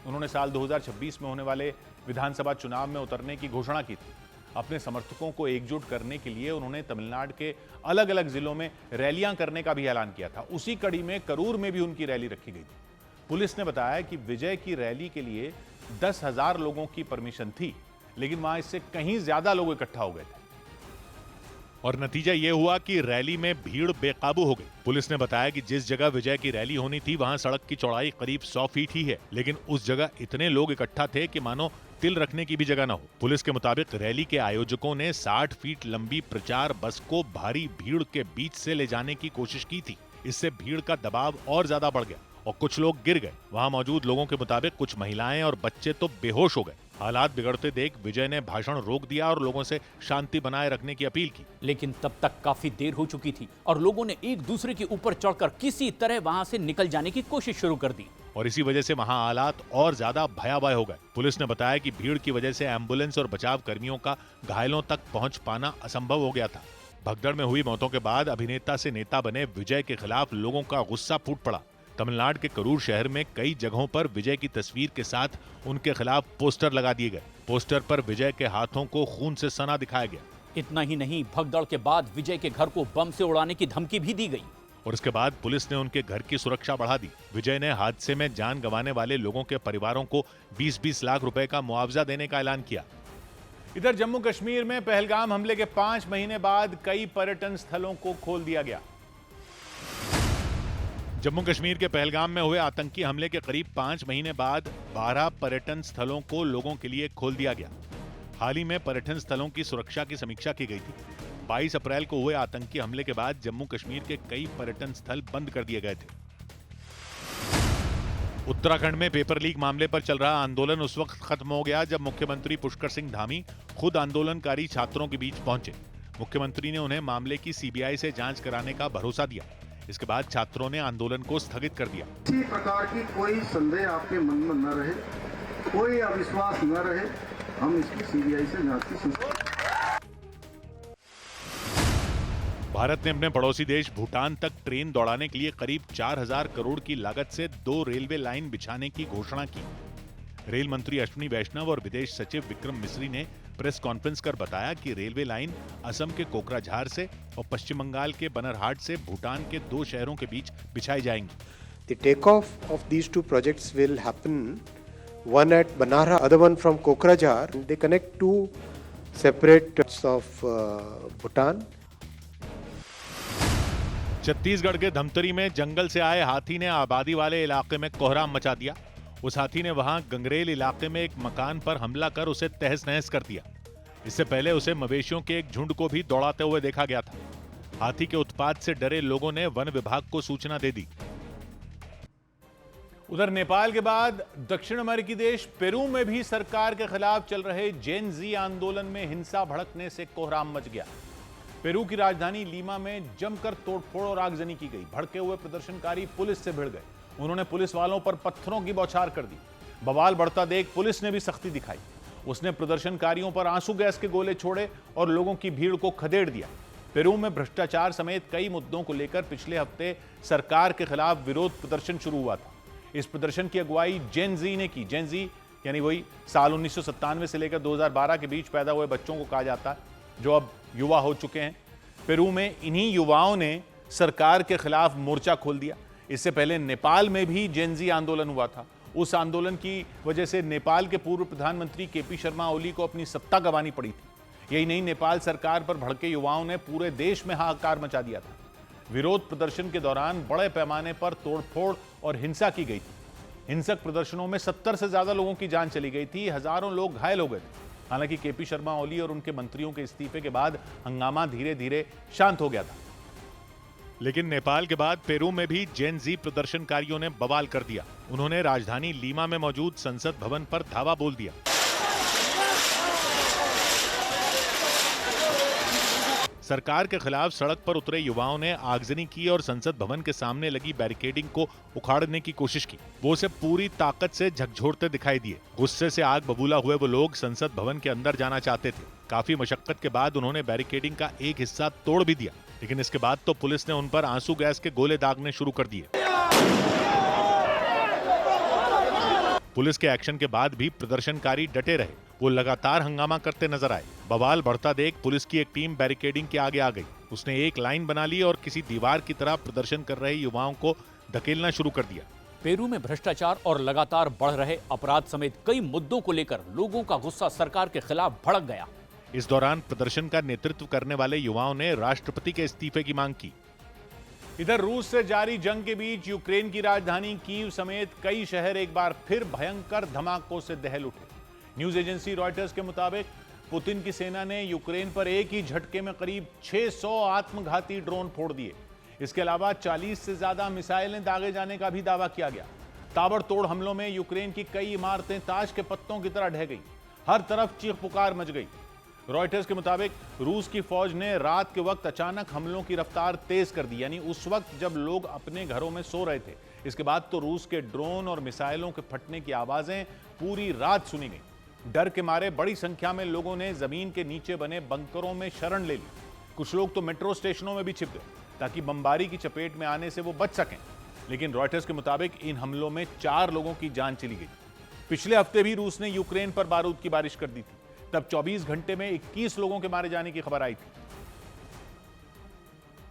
उन्होंने साल 2026 में होने वाले विधानसभा चुनाव में उतरने की घोषणा की थी। अपने समर्थकों को एकजुट करने के लिए उन्होंने तमिलनाडु के अलग अलग जिलों में रैलियां करने का भी ऐलान किया था। उसी कड़ी में करूर में भी उनकी रैली रखी गई थी। पुलिस ने बताया कि विजय की रैली के लिए 10,000 लोगों की परमिशन थी, लेकिन वहां इससे कहीं ज्यादा लोग इकट्ठा हो गए थे और नतीजा यह हुआ कि रैली में भीड़ बेकाबू हो गई। पुलिस ने बताया कि जिस जगह विजय की रैली होनी थी वहां सड़क की चौड़ाई करीब 100 फीट ही है, लेकिन उस जगह इतने लोग इकट्ठा थे कि मानो तिल रखने की भी जगह न हो। पुलिस के मुताबिक रैली के आयोजकों ने 60 फीट लंबी प्रचार बस को भारी भीड़ के बीच से ले जाने की कोशिश की थी। इससे भीड़ का दबाव और ज्यादा बढ़ गया और कुछ लोग गिर गए। वहां मौजूद लोगों के मुताबिक कुछ महिलाएं और बच्चे तो बेहोश हो गए। हालात बिगड़ते देख विजय ने भाषण रोक दिया और लोगों से शांति बनाए रखने की अपील की, लेकिन तब तक काफी देर हो चुकी थी और लोगों ने एक दूसरे के ऊपर चढ़कर किसी तरह वहां से निकल जाने की कोशिश शुरू कर दी और इसी वजह से वहां हालात और ज्यादा भयावह हो गए। पुलिस ने बताया कि भीड़ की वजह से एम्बुलेंस और बचाव कर्मियों का घायलों तक पहुंच पाना असंभव हो गया था। भगदड़ में हुई मौतों के बाद अभिनेता से नेता बने विजय के खिलाफ लोगों का गुस्सा फूट पड़ा। तमिलनाडु के करूर शहर में कई जगहों पर विजय की तस्वीर के साथ उनके खिलाफ पोस्टर लगा दिए गए। पोस्टर पर विजय के हाथों को खून से सना दिखाया गया। इतना ही नहीं, भगदड़ के बाद विजय के घर को बम से उड़ाने की धमकी भी दी गई और इसके बाद पुलिस ने उनके घर की सुरक्षा बढ़ा दी। विजय ने हादसे में जान गंवाने वाले लोगों के परिवारों को 20-20 लाख रुपए का मुआवजा देने का ऐलान किया। इधर जम्मू कश्मीर में पहलगाम हमले के 5 महीने बाद कई पर्यटन स्थलों को खोल दिया गया। जम्मू कश्मीर के पहलगाम में हुए आतंकी हमले के करीब 5 महीने बाद 12 पर्यटन स्थलों को लोगों के लिए खोल दिया गया। हाल ही में पर्यटन स्थलों की सुरक्षा की समीक्षा की गई थी। 22 अप्रैल को हुए आतंकी हमले के बाद जम्मू कश्मीर के कई पर्यटन स्थल बंद कर दिए गए थे। उत्तराखंड में पेपर लीक मामले पर चल रहा आंदोलन उस वक्त खत्म हो गया जब मुख्यमंत्री पुष्कर सिंह धामी खुद आंदोलनकारी छात्रों के बीच पहुंचे। मुख्यमंत्री ने उन्हें मामले की सीबीआई से जांच कराने का भरोसा दिया। इसके बाद छात्रों ने आंदोलन को स्थगित कर दिया। किसी प्रकार की कोई संदेह आपके मन में न रहे, कोई अविश्वास न रहे, हम इसकी सीबीआई से जांच की सूचना। भारत ने अपने पड़ोसी देश भूटान तक ट्रेन दौड़ाने के लिए करीब 4000 करोड़ की लागत से 2 रेलवे लाइन बिछाने की घोषणा की। रेल मंत्री अश्विनी वैष्णव और विदेश सचिव विक्रम मिस्री ने प्रेस कॉन्फ्रेंस कर बताया कि रेलवे लाइन असम के कोकराझार से और पश्चिम बंगाल के बनरहाट से भूटान के 2 शहरों के बीच बिछाई जाएंगी। The takeoff of these 2 projects will happen, one at Banara, other one from Kokrajhar. They connect 2 separate parts of Bhutan. Chhattisgarh के धमतरी में जंगल से आए हाथी ने आबादी वाले इलाके में कोहराम मचा दिया। उस हाथी ने वहां गंगरेल इलाके में एक मकान पर हमला कर उसे तहस नहस कर दिया। इससे पहले उसे मवेशियों के एक झुंड को भी दौड़ाते हुए देखा गया था। हाथी के उत्पात से डरे लोगों ने वन विभाग को सूचना दे दी। उधर नेपाल के बाद दक्षिण अमेरिकी देश पेरू में भी सरकार के खिलाफ चल रहे जेन जी आंदोलन में हिंसा भड़कने से कोहराम मच गया। पेरू की राजधानी लीमा में जमकर तोड़फोड़ और आगजनी की गई। भड़के हुए प्रदर्शनकारी पुलिस से भिड़ गए। उन्होंने पुलिस वालों पर पत्थरों की बौछार कर दी। बवाल बढ़ता देख पुलिस ने भी सख्ती दिखाई। उसने प्रदर्शनकारियों पर आंसू गैस के गोले छोड़े और लोगों की भीड़ को खदेड़ दिया। पेरू में भ्रष्टाचार समेत कई मुद्दों को लेकर पिछले हफ्ते सरकार के खिलाफ विरोध प्रदर्शन शुरू हुआ था। इस प्रदर्शन की अगुवाई जेन जी ने की। जेन जी यानी वही साल 1997 से लेकर 2012 के बीच पैदा हुए बच्चों को कहा जाता है, जो अब युवा हो चुके हैं। पेरू में इन्हीं युवाओं ने सरकार के खिलाफ मोर्चा खोल दिया। इससे पहले नेपाल में भी जेन जी आंदोलन हुआ था। उस आंदोलन की वजह से नेपाल के पूर्व प्रधानमंत्री केपी शर्मा ओली को अपनी सत्ता गंवानी पड़ी थी। यही नहीं, नेपाल सरकार पर भड़के युवाओं ने पूरे देश में हाहाकार मचा दिया था। विरोध प्रदर्शन के दौरान बड़े पैमाने पर तोड़फोड़ और हिंसा की गई थी। हिंसक प्रदर्शनों में 70 से ज्यादा लोगों की जान चली गई थी। हजारों लोग घायल हो गए थे। हालांकि केपी शर्मा ओली और उनके मंत्रियों के इस्तीफे के बाद हंगामा धीरे धीरे शांत हो गया था। लेकिन नेपाल के बाद पेरू में भी जेन जी प्रदर्शनकारियों ने बवाल कर दिया। उन्होंने राजधानी लीमा में मौजूद संसद भवन पर धावा बोल दिया। सरकार के खिलाफ सड़क पर उतरे युवाओं ने आगजनी की और संसद भवन के सामने लगी बैरिकेडिंग को उखाड़ने की कोशिश की। वो उसे पूरी ताकत से झकझोरते दिखाई दिए। गुस्से से आग बबूला हुए वो लोग संसद भवन के अंदर जाना चाहते थे। काफी मशक्कत के बाद उन्होंने बैरिकेडिंग का एक हिस्सा तोड़ भी दिया, लेकिन इसके बाद तो पुलिस ने उन पर आंसू गैस के गोले दागने शुरू कर दिए। पुलिस के एक्शन के बाद भी प्रदर्शनकारी डटे रहे। वो लगातार हंगामा करते नजर आए। बवाल बढ़ता देख पुलिस की एक टीम बैरिकेडिंग के आगे आ गई। उसने एक लाइन बना ली और किसी दीवार की तरह प्रदर्शन कर रहे युवाओं को धकेलना शुरू कर दिया। पेरू में भ्रष्टाचार और लगातार बढ़ रहे अपराध समेत कई मुद्दों को लेकर लोगों का गुस्सा सरकार के खिलाफ भड़क गया। इस दौरान प्रदर्शन का नेतृत्व करने वाले युवाओं ने राष्ट्रपति के इस्तीफे की मांग की। इधर रूस से जारी जंग के बीच यूक्रेन की राजधानी कीव समेत कई शहर एक बार फिर भयंकर धमाकों से दहल उठे। न्यूज एजेंसी रॉयटर्स के मुताबिक पुतिन की सेना ने यूक्रेन पर एक ही झटके में करीब 600 आत्मघाती ड्रोन फोड़ दिए। इसके अलावा 40 से ज्यादा मिसाइलें दागे जाने का भी दावा किया गया। ताबड़तोड़ हमलों में यूक्रेन की कई इमारतें ताश के पत्तों की तरह ढह गई। हर तरफ चीख पुकार मच गई। रॉयटर्स के मुताबिक रूस की फौज ने रात के वक्त अचानक हमलों की रफ्तार तेज कर दी, यानी उस वक्त जब लोग अपने घरों में सो रहे थे। इसके बाद तो रूस के ड्रोन और मिसाइलों के फटने की आवाजें पूरी रात सुनी गई। डर के मारे बड़ी संख्या में लोगों ने जमीन के नीचे बने बंकरों में शरण ले ली। कुछ लोग तो मेट्रो स्टेशनों में भी छिप गए ताकि बमबारी की चपेट में आने से वो बच सकें। लेकिन रॉयटर्स के मुताबिक इन हमलों में 4 लोगों की जान चली गई। पिछले हफ्ते भी रूस ने यूक्रेन पर बारूद की बारिश कर दी थी। तब 24 घंटे में 21 लोगों के मारे जाने की खबर आई थी।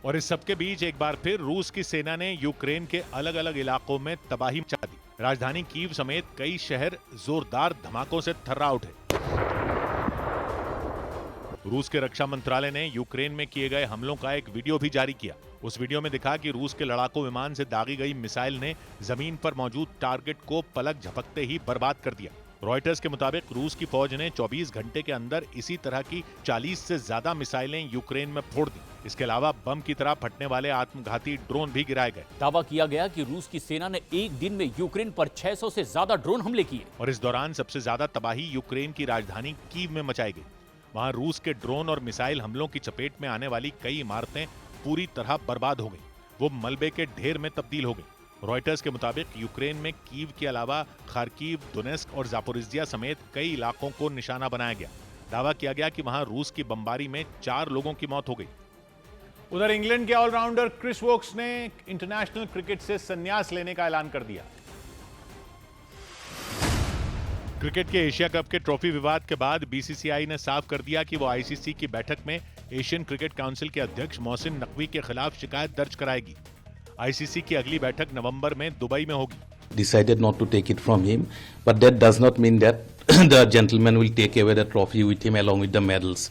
और इस सबके बीच एक बार फिर रूस की सेना ने यूक्रेन के अलग अलग इलाकों में तबाही मचा दी। राजधानी कीव समेत कई शहर जोरदार धमाकों से थर्रा उठे। रूस के रक्षा मंत्रालय ने यूक्रेन में किए गए हमलों का एक वीडियो भी जारी किया। उस वीडियो में दिखा कि रूस के लड़ाकू विमान से दागी गई मिसाइल ने जमीन पर मौजूद टारगेट को पलक झपकते ही बर्बाद कर दिया। रॉयटर्स के मुताबिक रूस की फौज ने 24 घंटे के अंदर इसी तरह की 40 से ज्यादा मिसाइलें यूक्रेन में फोड़ दी। इसके अलावा बम की तरह फटने वाले आत्मघाती ड्रोन भी गिराए गए। दावा किया गया कि रूस की सेना ने एक दिन में यूक्रेन पर 600 से ज्यादा ड्रोन हमले किए। और इस दौरान सबसे ज्यादा तबाही यूक्रेन की राजधानी कीव में मचाई गई। वहां रूस के ड्रोन और मिसाइल हमलों की चपेट में आने वाली कई इमारतें पूरी तरह बर्बाद हो गई। वो मलबे के ढेर में तब्दील हो गई। रॉयटर्स के मुताबिक यूक्रेन में कीव के अलावा खार्किव, डोनेस्क और जापोरिजिया समेत कई इलाकों को निशाना बनाया गया। दावा किया गया कि वहां रूस की बमबारी में 4 लोगों की मौत हो गई। उधर इंग्लैंड के ऑलराउंडर क्रिस वोक्स ने इंटरनेशनल क्रिकेट से संन्यास लेने का ऐलान कर दिया। क्रिकेट के एशिया कप के ट्रॉफी विवाद के बाद बीसीसीआई ने साफ कर दिया कि वो आईसीसी की बैठक में एशियन क्रिकेट काउंसिल के अध्यक्ष मोहसिन नकवी के खिलाफ शिकायत दर्ज कराएगी। आईसीसी की अगली बैठक नवंबर में दुबई में होगी। Decided not to take it from him, but that does not mean that the gentleman will take away the trophy with him along with the medals.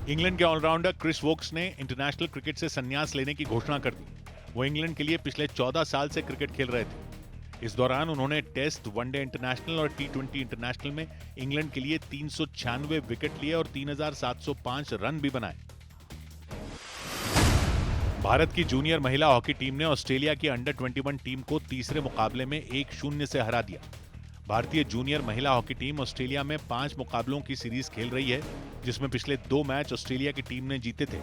England के ऑलराउंडर क्रिस वोक्स ने international cricket से संन्यास लेने की घोषणा कर दी। वो England के लिए पिछले 14 साल से क्रिकेट खेल रहे थे। इस दौरान उन्होंने टेस्ट, वनडे इंटरनेशनल और टी20 इंटरनेशनल में इंग्लैंड के लिए 396 विकेट लिए और 3705 रन भी बनाए। भारत की जूनियर महिला हॉकी टीम ने ऑस्ट्रेलिया की अंडर 21 टीम को तीसरे मुकाबले में 1-0 से हरा दिया। भारतीय जूनियर महिला हॉकी टीम ऑस्ट्रेलिया में 5 मुकाबलों की सीरीज खेल रही है, जिसमें पिछले 2 मैच ऑस्ट्रेलिया की टीम ने जीते थे।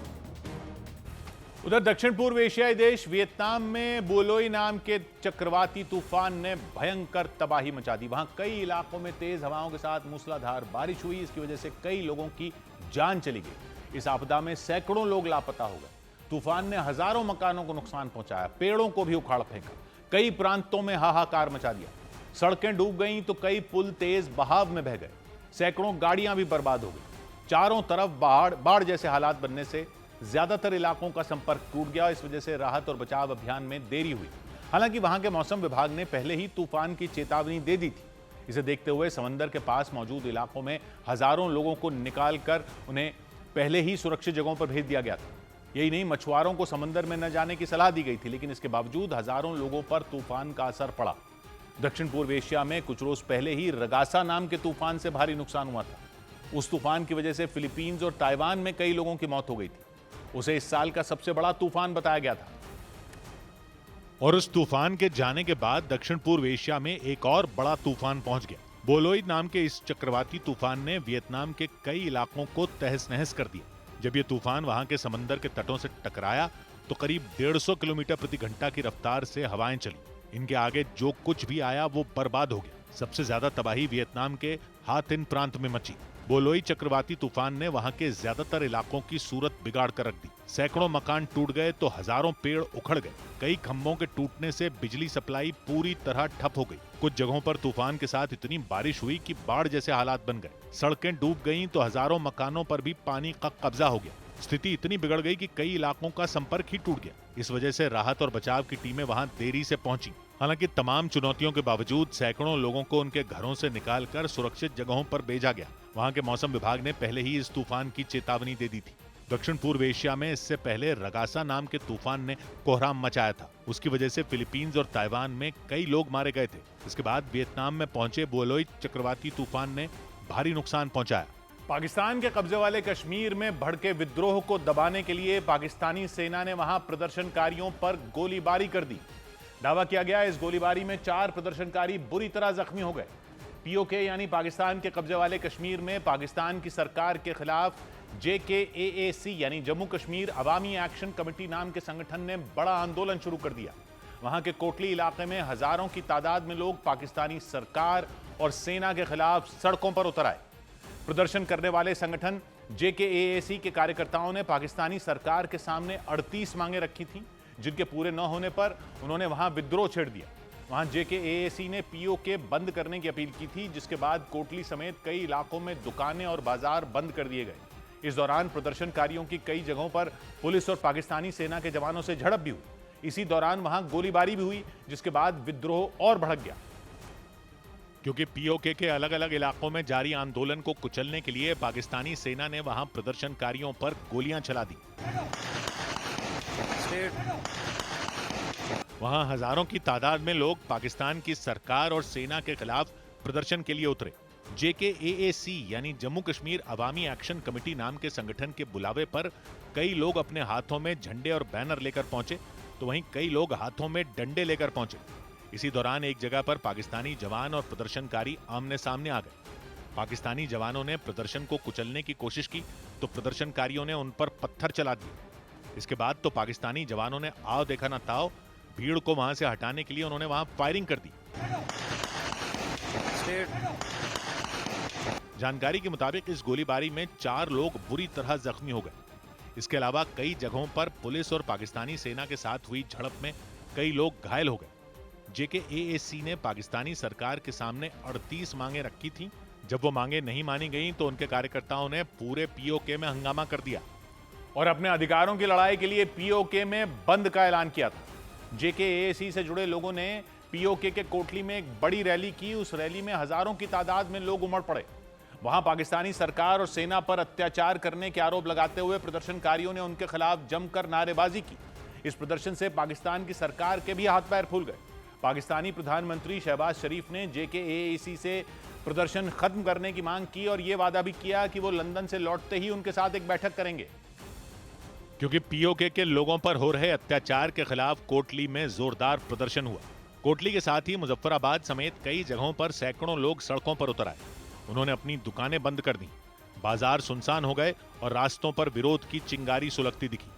उधर दक्षिण पूर्व एशियाई देश वियतनाम में बोलोई नाम के चक्रवाती तूफान ने भयंकर तबाही मचा दी। वहां कई इलाकों में तेज हवाओं के साथ मूसलाधार बारिश हुई। इसकी वजह से कई लोगों की जान चली गई। इस आपदा में सैकड़ों लोग लापता हो गए। तूफान ने हजारों मकानों को नुकसान पहुंचाया, पेड़ों को भी उखाड़ फेंका, कई प्रांतों में हाहाकार मचा दिया। सड़कें डूब गईं तो कई पुल तेज बहाव में बह गए। सैकड़ों गाड़ियां भी बर्बाद हो गई। चारों तरफ बाढ़ जैसे हालात बनने से ज्यादातर इलाकों का संपर्क टूट गया। इस वजह से राहत और बचाव अभियान में देरी हुई। हालांकि वहां के मौसम विभाग ने पहले ही तूफान की चेतावनी दे दी थी। इसे देखते हुए समंदर के पास मौजूद इलाकों में हजारों लोगों को निकालकर उन्हें पहले ही सुरक्षित जगहों पर भेज दिया गया था। यही नहीं, मछुआरों को समंदर में न जाने की सलाह दी गई थी, लेकिन इसके बावजूद हजारों लोगों पर तूफान का असर पड़ा। दक्षिण पूर्व एशिया में कुछ रोज पहले ही रगासा नाम के तूफान से भारी नुकसान हुआ था। उस तूफान की वजह से फिलीपींस और ताइवान में कई लोगों की मौत हो गई थी। उसे इस साल का सबसे बड़ा तूफान बताया गया था। और उस तूफान के जाने के बाद दक्षिण पूर्व एशिया में एक और बड़ा तूफान पहुंच गया। बोलोई नाम के इस चक्रवाती तूफान ने वियतनाम के कई इलाकों को तहस नहस कर दिया। जब यह तूफान वहां के समंदर के तटों से टकराया तो करीब 150 किलोमीटर प्रति घंटा की रफ्तार से हवाएं चली। इनके आगे जो कुछ भी आया वो बर्बाद हो गया। सबसे ज्यादा तबाही वियतनाम के हाथिन प्रांत में मची। बोलोई चक्रवाती तूफान ने वहां के ज्यादातर इलाकों की सूरत बिगाड़ कर रख दी। सैकड़ों मकान टूट गए तो हजारों पेड़ उखड़ गए। कई खंभों के टूटने से बिजली सप्लाई पूरी तरह ठप हो गई। कुछ जगहों पर तूफान के साथ इतनी बारिश हुई कि बाढ़ जैसे हालात बन गए। सड़कें डूब गईं तो हजारों मकानों पर भी पानी का कब्जा हो गया। स्थिति इतनी बिगड़ गई कि कई इलाकों का संपर्क ही टूट गया। इस वजह से राहत और बचाव की टीमें वहां देरी से पहुंची। हालांकि तमाम चुनौतियों के बावजूद सैकड़ों लोगों को उनके घरों से निकालकर सुरक्षित जगहों पर भेजा गया। वहां के मौसम विभाग ने पहले ही इस तूफान की चेतावनी दे दी थी। दक्षिण पूर्व एशिया में इससे पहले रगासा नाम के तूफान ने कोहराम मचाया था। उसकी वजह से फिलीपींस और ताइवान में कई लोग मारे गए थे। इसके बाद वियतनाम में पहुंचे बोलोई चक्रवाती तूफान ने भारी नुकसान पहुंचाया। पाकिस्तान के कब्जे वाले कश्मीर में भड़के विद्रोह को दबाने के लिए पाकिस्तानी सेना ने वहां प्रदर्शनकारियों पर गोलीबारी कर दी। दावा किया गया इस गोलीबारी में 4 प्रदर्शनकारी बुरी तरह जख्मी हो गए। पीओके यानी पाकिस्तान के कब्जे वाले कश्मीर में पाकिस्तान की सरकार के खिलाफ JKAAC यानी जम्मू कश्मीर अवामी एक्शन कमेटी नाम के संगठन ने बड़ा आंदोलन शुरू कर दिया। वहां के कोटली इलाके में हजारों की तादाद में लोग पाकिस्तानी सरकार और सेना के खिलाफ सड़कों पर उतर आए। प्रदर्शन करने वाले संगठन JKAAC के कार्यकर्ताओं ने पाकिस्तानी सरकार के सामने 38 मांगे रखी थी, जिनके पूरे न होने पर उन्होंने वहां विद्रोह छेड़ दिया। वहां JKAAC ने POK बंद करने की अपील की थी, जिसके बाद कोटली समेत कई इलाकों में दुकानें और बाजार बंद कर दिए गए। इस दौरान प्रदर्शनकारियों की कई जगहों पर पुलिस और पाकिस्तानी सेना के जवानों से झड़प भी हुई। इसी दौरान वहां गोलीबारी भी हुई, जिसके बाद विद्रोह और भड़क गया। क्योंकि POK के अलग अलग इलाकों में जारी आंदोलन को कुचलने के लिए पाकिस्तानी सेना ने वहां प्रदर्शनकारियों पर गोलियां चला दी। वहां हजारों की तादाद में लोग पाकिस्तान की सरकार और सेना के खिलाफ प्रदर्शन के लिए उतरे। JKAAC यानी जम्मू कश्मीर अवामी एक्शन कमेटी नाम के संगठन के बुलावे पर कई लोग अपने हाथों में झंडे और बैनर लेकर पहुंचे, तो वहीं कई लोग हाथों में डंडे लेकर पहुंचे। इसी दौरान एक जगह पर पाकिस्तानी जवान और प्रदर्शनकारी आमने सामने आ गए। पाकिस्तानी जवानों ने प्रदर्शन को कुचलने की कोशिश की तो प्रदर्शनकारियों ने उन पर पत्थर चला दिए। इसके बाद तो पाकिस्तानी जवानों ने आओ देखा ना ताओ, भीड़ को वहां से हटाने के लिए उन्होंने वहां फायरिंग कर दी। जानकारी के मुताबिक इस गोलीबारी में 4 लोग बुरी तरह जख्मी हो गए। इसके अलावा कई जगहों पर पुलिस और पाकिस्तानी सेना के साथ हुई झड़प में कई लोग घायल हो गए। JKAAC ने पाकिस्तानी सरकार के सामने 38 मांगे रखी थी। जब वो मांगे नहीं मानी गईं तो उनके कार्यकर्ताओं ने पूरे POK में हंगामा कर दिया और अपने अधिकारों की लड़ाई के लिए POK में बंद का ऐलान किया था। JKAAC से जुड़े लोगों ने POK के कोटली में एक बड़ी रैली की। उस रैली में हजारों की तादाद में लोग उमड़ पड़े। वहां पाकिस्तानी सरकार और सेना पर अत्याचार करने के आरोप लगाते हुए प्रदर्शनकारियों ने उनके खिलाफ जमकर नारेबाजी की। इस प्रदर्शन से पाकिस्तान की सरकार के भी हाथ पैर फूल गए। पाकिस्तानी प्रधानमंत्री शहबाज शरीफ ने JKAAC से प्रदर्शन खत्म करने की मांग की और यह वादा भी किया कि वो लंदन से लौटते ही उनके साथ एक बैठक करेंगे। क्योंकि POK के लोगों पर हो रहे अत्याचार के खिलाफ कोटली में जोरदार प्रदर्शन हुआ। कोटली के साथ ही मुजफ्फराबाद समेत कई जगहों पर सैकड़ों लोग सड़कों पर उतर आए। उन्होंने अपनी दुकानें बंद कर दी, बाजार सुनसान हो गए और रास्तों पर विरोध की चिंगारी सुलगती दिखी।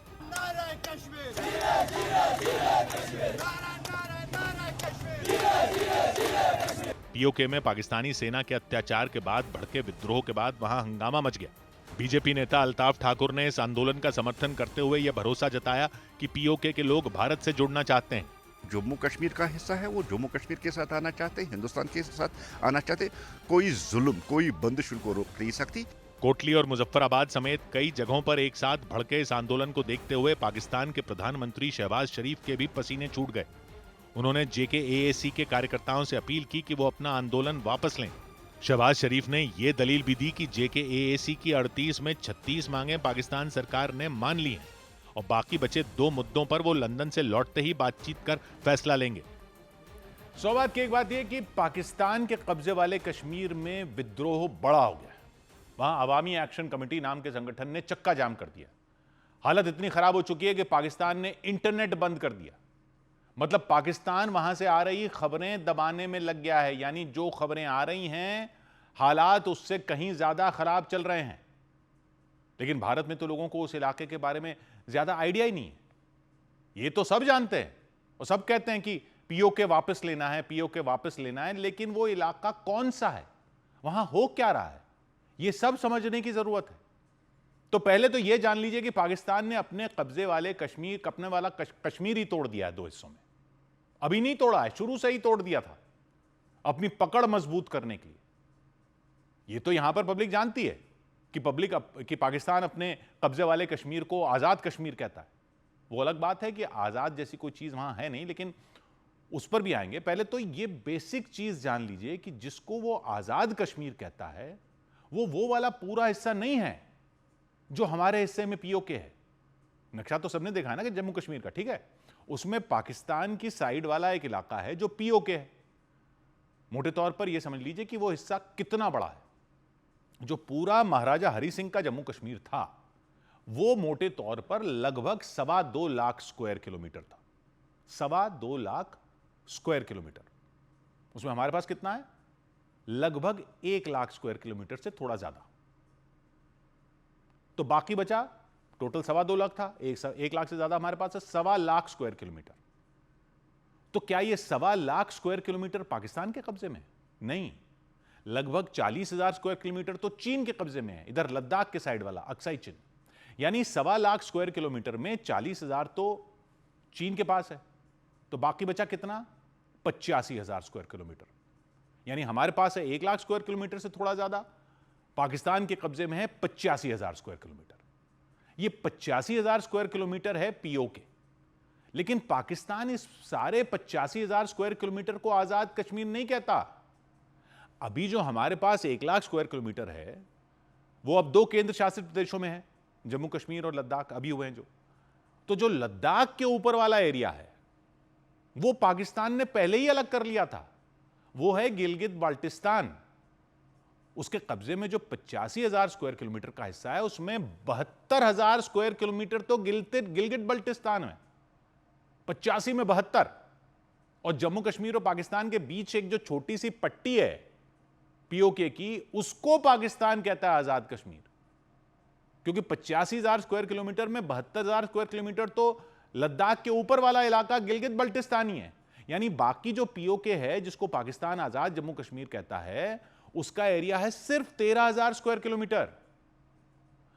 POK में पाकिस्तानी सेना के अत्याचार के बाद भड़के विद्रोह के बाद वहां हंगामा मच गया। बीजेपी नेता अल्ताफ ठाकुर ने इस आंदोलन का समर्थन करते हुए यह भरोसा जताया कि POK के लोग भारत से जुड़ना चाहते हैं। जम्मू कश्मीर का हिस्सा है, वो जम्मू कश्मीर के साथ आना चाहते, हिंदुस्तान के साथ आना चाहते। कोई जुल्म, कोई बंदिश उनको रोक नहीं सकती। कोटली और मुजफ्फराबाद समेत कई जगहों पर एक साथ भड़के इस आंदोलन को देखते हुए पाकिस्तान के प्रधानमंत्री शहबाज शरीफ के भी पसीने छूट गए। उन्होंने JKAAC के कार्यकर्ताओं से अपील की कि वो अपना आंदोलन वापस लें। शहबाज शरीफ ने ये दलील भी दी कि JKAAC की 38 में 36 मांगे पाकिस्तान सरकार ने मान ली हैं और बाकी बचे 2 मुद्दों पर वो लंदन से लौटते ही बातचीत कर फैसला लेंगे। सौबात की एक बात यह कि पाकिस्तान के कब्जे वाले कश्मीर में विद्रोह बड़ा हो गया। वहां अवामी एक्शन कमेटी नाम के संगठन ने चक्का जाम कर दिया। हालत इतनी खराब हो चुकी है कि पाकिस्तान ने इंटरनेट बंद कर दिया। मतलब पाकिस्तान वहां से आ रही खबरें दबाने में लग गया है। यानी जो खबरें आ रही हैं, हालात उससे कहीं ज्यादा खराब चल रहे हैं। लेकिन भारत में तो लोगों को उस इलाके के बारे में ज्यादा आइडिया ही नहीं है। ये तो सब जानते हैं और सब कहते हैं कि POK वापस लेना है, POK वापस लेना है, लेकिन वो इलाका कौन सा है, वहां हो क्या रहा है, ये सब समझने की जरूरत है। तो पहले तो ये जान लीजिए कि पाकिस्तान ने अपने कब्जे वाले कश्मीर ही तोड़ दिया है 2 हिस्सों में। अभी नहीं तोड़ा है, शुरू से ही तोड़ दिया था अपनी पकड़ मजबूत करने के लिए। ये तो यहां पर पब्लिक जानती है कि पाकिस्तान अपने कब्जे वाले कश्मीर को आजाद कश्मीर कहता है। वो अलग बात है कि आजाद जैसी कोई चीज वहां है नहीं, लेकिन उस पर भी आएंगे। पहले तो ये बेसिक चीज जान लीजिए कि जिसको वो आजाद कश्मीर कहता है वो वाला पूरा हिस्सा नहीं है जो हमारे हिस्से में POK है। नक्शा तो सबने देखा है ना कि जम्मू कश्मीर का, ठीक है, उसमें पाकिस्तान की साइड वाला एक इलाका है जो POK है। मोटे तौर पर यह समझ लीजिए कि वो हिस्सा कितना बड़ा है। जो पूरा महाराजा हरि सिंह का जम्मू कश्मीर था वो मोटे तौर पर लगभग 2.25 लाख स्क्वायर किलोमीटर था। 2.25 लाख स्क्वायर किलोमीटर। उसमें हमारे पास कितना है? लगभग 1 लाख स्क्वायर किलोमीटर से थोड़ा ज्यादा। तो बाकी बचा टोटल 2.25 लाख था, 1 लाख से ज्यादा हमारे पास है 2.25 लाख स्क्वायर किलोमीटर। तो क्या ये 2.25 लाख स्क्वायर किलोमीटर पाकिस्तान के कब्जे में? नहीं, लगभग 40,000 स्क्वायर किलोमीटर तो चीन के कब्जे में है, इधर लद्दाख के साइड वाला अक्साई चीन। यानी 2.25 लाख स्क्वायर किलोमीटर में 40,000 तो चीन के पास है, तो बाकी बचा कितना? 85,000 स्क्वायर किलोमीटर। यानी हमारे पास है 1 लाख स्क्वायर किलोमीटर से थोड़ा ज्यादा, पाकिस्तान के कब्जे में है 85,000 स्क्वायर किलोमीटर। ये 85,000 स्क्वायर किलोमीटर है POK, लेकिन पाकिस्तान इस सारे 85,000 स्क्वायर किलोमीटर को आजाद कश्मीर नहीं कहता। अभी जो हमारे पास 1 लाख स्क्वायर किलोमीटर है वो अब 2 केंद्र शासित प्रदेशों में है, जम्मू कश्मीर और लद्दाख अभी हुए हैं जो। तो जो लद्दाख के ऊपर वाला एरिया है वो पाकिस्तान ने पहले ही अलग कर लिया था, वो है गिलगित बाल्टिस्तान। उसके कब्जे में जो 85,000 स्क्वायर किलोमीटर का हिस्सा है उसमें 72,000 स्क्वायर किलोमीटर तो गिलगित बाल्टिस्तान में, 85 में 72। और जम्मू कश्मीर और पाकिस्तान के बीच एक जो छोटी सी पट्टी है POK की, उसको पाकिस्तान कहता है आजाद कश्मीर। क्योंकि 85,000 स्क्वायर किलोमीटर में 72,000 स्क्वायर किलोमीटर तो लद्दाख के ऊपर वाला इलाका गिलगित बल्टिस्तान ही है। यानी बाकी जो पीओके है, जिसको पाकिस्तान आजाद जम्मू कश्मीर कहता है, उसका एरिया है सिर्फ 13,000 स्क्वायर किलोमीटर।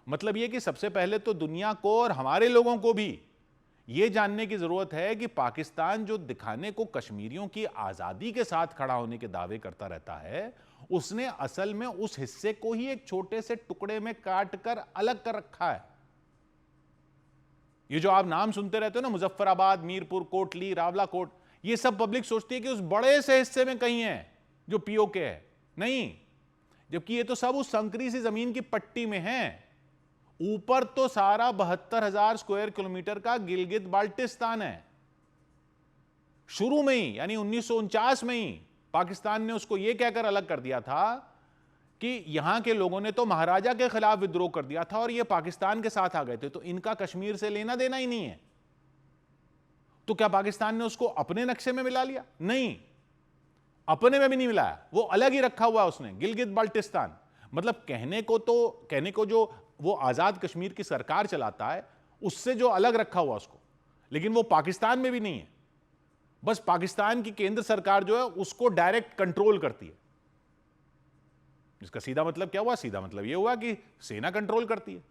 मतलब यह कि सबसे पहले तो दुनिया को और हमारे लोगों को भी यह जानने की जरूरत है कि पाकिस्तान जो दिखाने को कश्मीरियों की आजादी के साथ खड़ा होने के दावे करता रहता है, उसने असल में उस हिस्से को ही एक छोटे से टुकड़े में काट कर अलग कर रखा है। ये जो आप नाम सुनते रहते हो ना, मुजफ्फराबाद, मीरपुर, कोटली, रावलाकोट, ये सब पब्लिक सोचती है कि उस बड़े से हिस्से में कहीं है जो पीओके है। नहीं, जबकि ये तो सब उस संकरी सी जमीन की पट्टी में है। ऊपर तो सारा 72,000 स्क्वायर किलोमीटर का गिलगित बाल्टिस्तान है। शुरू में ही, यानी 1949 में ही पाकिस्तान ने उसको यह कहकर अलग कर दिया था कि यहां के लोगों ने तो महाराजा के खिलाफ विद्रोह कर दिया था और ये पाकिस्तान के साथ आ गए थे, तो इनका कश्मीर से लेना देना ही नहीं है। तो क्या पाकिस्तान ने उसको अपने नक्शे में मिला लिया? नहीं, अपने में भी नहीं मिलाया, वो अलग ही रखा हुआ उसने, गिलगित बाल्टिस्तान। मतलब कहने को जो वो आजाद कश्मीर की सरकार चलाता है, उससे जो अलग रखा हुआ उसको, लेकिन वो पाकिस्तान में भी नहीं है। बस पाकिस्तान की केंद्र सरकार जो है उसको डायरेक्ट कंट्रोल करती है। इसका सीधा मतलब क्या हुआ? सीधा मतलब यह हुआ कि सेना कंट्रोल करती है।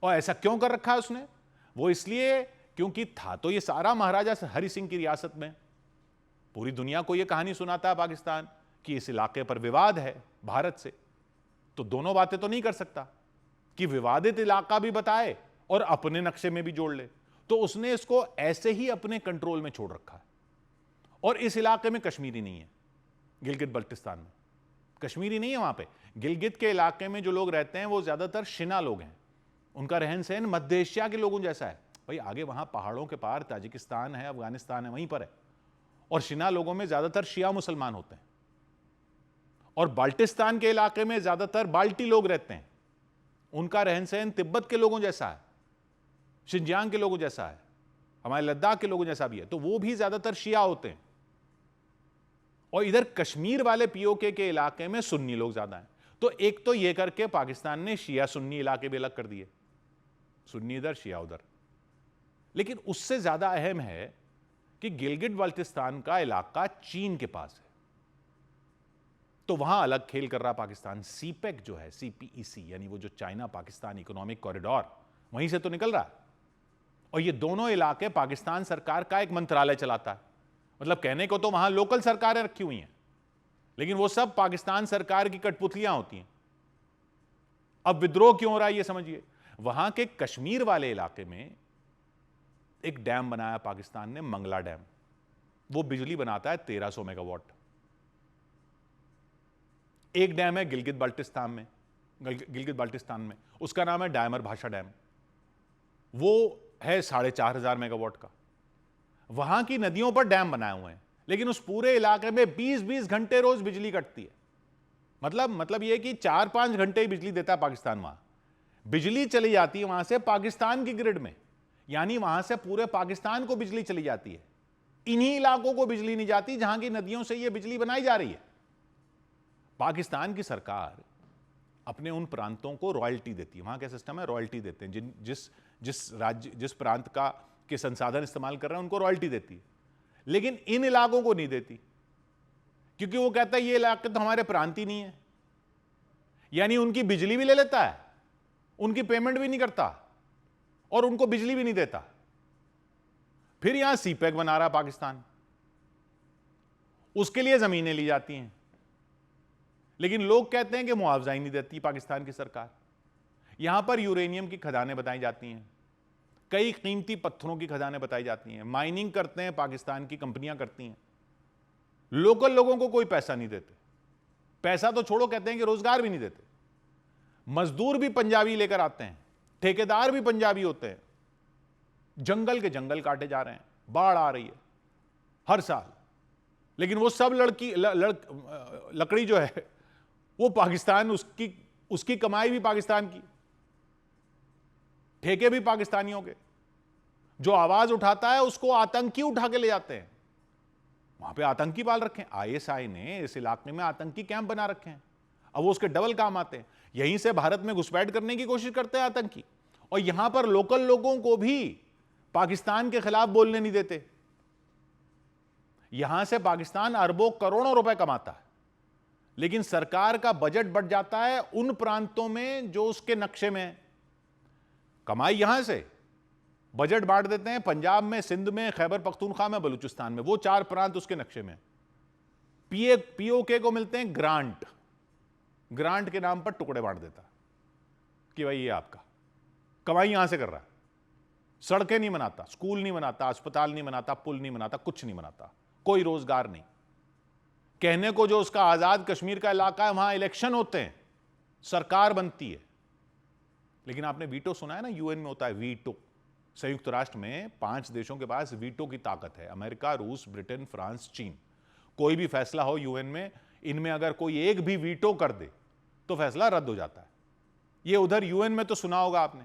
और ऐसा क्यों कर रखा है उसने? वो इसलिए क्योंकि था तो ये सारा महाराजा हरि सिंह की रियासत में। पूरी दुनिया को यह कहानी सुनाता है पाकिस्तान कि इस इलाके पर विवाद है भारत से, तो दोनों बातें तो नहीं कर सकता कि विवादित इलाका भी बताए और अपने नक्शे में भी जोड़ ले। तो उसने इसको ऐसे ही अपने कंट्रोल में छोड़ रखा है। और इस इलाके में कश्मीरी नहीं है, गिलगित बल्टिस्तान में कश्मीरी नहीं है। वहां पे गिलगित के इलाके में जो लोग रहते हैं वो ज्यादातर शिना लोग हैं। उनका रहन सहन मध्य एशिया के लोगों जैसा है। भाई आगे वहां पहाड़ों के पार ताजिकिस्तान है, अफगानिस्तान है, वहीं पर है। और शिना लोगों में ज्यादातर शिया मुसलमान होते हैं। और बाल्टिस्तान के इलाके में ज्यादातर बाल्टी लोग रहते हैं। उनका रहन सहन तिब्बत के लोगों जैसा है, शिंजियांग के लोगों जैसा है, हमारे लद्दाख के लोगों जैसा भी है। तो वो भी ज्यादातर शिया होते हैं। और इधर कश्मीर वाले पीओके के इलाके में सुन्नी लोग ज्यादा हैं। तो एक तो ये करके पाकिस्तान ने शिया सुन्नी इलाके भी अलग कर दिए, सुन्नी इधर शिया उधर। लेकिन उससे ज्यादा अहम है कि गिलगित बाल्टिस्तान का इलाका चीन के पास है, तो वहां अलग खेल कर रहा पाकिस्तान। सीपेक जो है, सीपीईसी, यानी वो जो चाइना पाकिस्तान इकोनॉमिक कॉरिडोर, वहीं से तो निकल रहा है। और ये दोनों इलाके पाकिस्तान सरकार का एक मंत्रालय चलाता है। मतलब कहने को तो वहां लोकल सरकारें रखी हुई हैं, लेकिन वो सब पाकिस्तान सरकार की कठपुतलियां होती हैं। अब विद्रोह क्यों हो रहा है ये समझिए। वहां के कश्मीर वाले इलाके में एक डैम बनाया पाकिस्तान ने, मंगला डैम। वो बिजली बनाता है 1300 मेगावाट। एक डैम है गिलगित बाल्टिस्तान में, उसका नाम है डायमर भाषा डैम। वो है 4,500 मेगावाट का। वहां की नदियों पर डैम बनाए हुए हैं, लेकिन उस पूरे इलाके में 20-20 घंटे रोज बिजली कटती है। मतलब यह कि 4-5 घंटे ही बिजली देता है पाकिस्तान। वहां बिजली चली जाती है वहां से पाकिस्तान की ग्रिड में, यानी वहां से पूरे पाकिस्तान को बिजली चली जाती है। इन्हीं इलाकों को बिजली नहीं जाती जहां की नदियों से यह बिजली बनाई जा रही है। पाकिस्तान की सरकार अपने उन प्रांतों को रॉयल्टी देती है। वहां क्या सिस्टम है, रॉयल्टी देते हैं। जिस प्रांत के संसाधन इस्तेमाल कर रहे हैं उनको रॉयल्टी देती है, लेकिन इन इलाकों को नहीं देती, क्योंकि वो कहता है ये इलाके तो हमारे प्रांत ही नहीं है। यानी उनकी बिजली भी ले लेता है, उनकी पेमेंट भी नहीं करता और उनको बिजली भी नहीं देता। फिर यहां सीपेक बना रहा पाकिस्तान, उसके लिए जमीनें ली जाती हैं, लेकिन लोग कहते हैं कि मुआवजा ही नहीं देती पाकिस्तान की सरकार। यहां पर यूरेनियम की खदानें बताई जाती हैं, कई कीमती पत्थरों की खदानें बताई जाती हैं, माइनिंग करते हैं पाकिस्तान की कंपनियां करती हैं। लोकल लोगों को कोई पैसा नहीं देते। पैसा तो छोड़ो, कहते हैं कि रोजगार भी नहीं देते। मजदूर भी पंजाबी लेकर आते हैं, ठेकेदार भी पंजाबी होते हैं। जंगल के जंगल काटे जा रहे हैं, बाढ़ आ रही है हर साल, लेकिन वो सब लकड़ी जो है वो पाकिस्तान, उसकी कमाई भी पाकिस्तान की, ठेके भी पाकिस्तानियों के। जो आवाज उठाता है उसको आतंकी उठा के ले जाते हैं। वहां पे आतंकी पाल रखे हैं। आईएसआई ने इस इलाके में आतंकी कैंप बना रखे हैं। अब वो उसके डबल काम आते हैं। यहीं से भारत में घुसपैठ करने की कोशिश करते हैं आतंकी, और यहां पर लोकल लोगों को भी पाकिस्तान के खिलाफ बोलने नहीं देते। यहां से पाकिस्तान अरबों करोड़ों रुपए कमाता है, लेकिन सरकार का बजट बढ़ जाता है उन प्रांतों में जो उसके नक्शे में है। कमाई यहां से, बजट बांट देते हैं पंजाब में, सिंध में, खैबर पख्तूनख्वा में, बलूचिस्तान में, वो 4 प्रांत उसके नक्शे में। पीओके को मिलते हैं ग्रांट, ग्रांट के नाम पर टुकड़े बांट देता कि भाई ये आपका, कमाई यहां से कर रहा है। सड़कें नहीं बनाता, स्कूल नहीं बनाता, अस्पताल नहीं बनाता, पुल नहीं बनाता, कुछ नहीं बनाता, कोई रोजगार नहीं। कहने को जो उसका आजाद कश्मीर का इलाका है, वहां इलेक्शन होते हैं, सरकार बनती है, लेकिन आपने वीटो सुना है ना, यूएन में होता है वीटो। संयुक्त राष्ट्र में 5 देशों के पास वीटो की ताकत है, अमेरिका, रूस, ब्रिटेन, फ्रांस, चीन। कोई भी फैसला हो यूएन में, इनमें अगर कोई एक भी वीटो कर दे तो फैसला रद्द हो जाता है। ये उधर यूएन में तो सुना होगा आपने,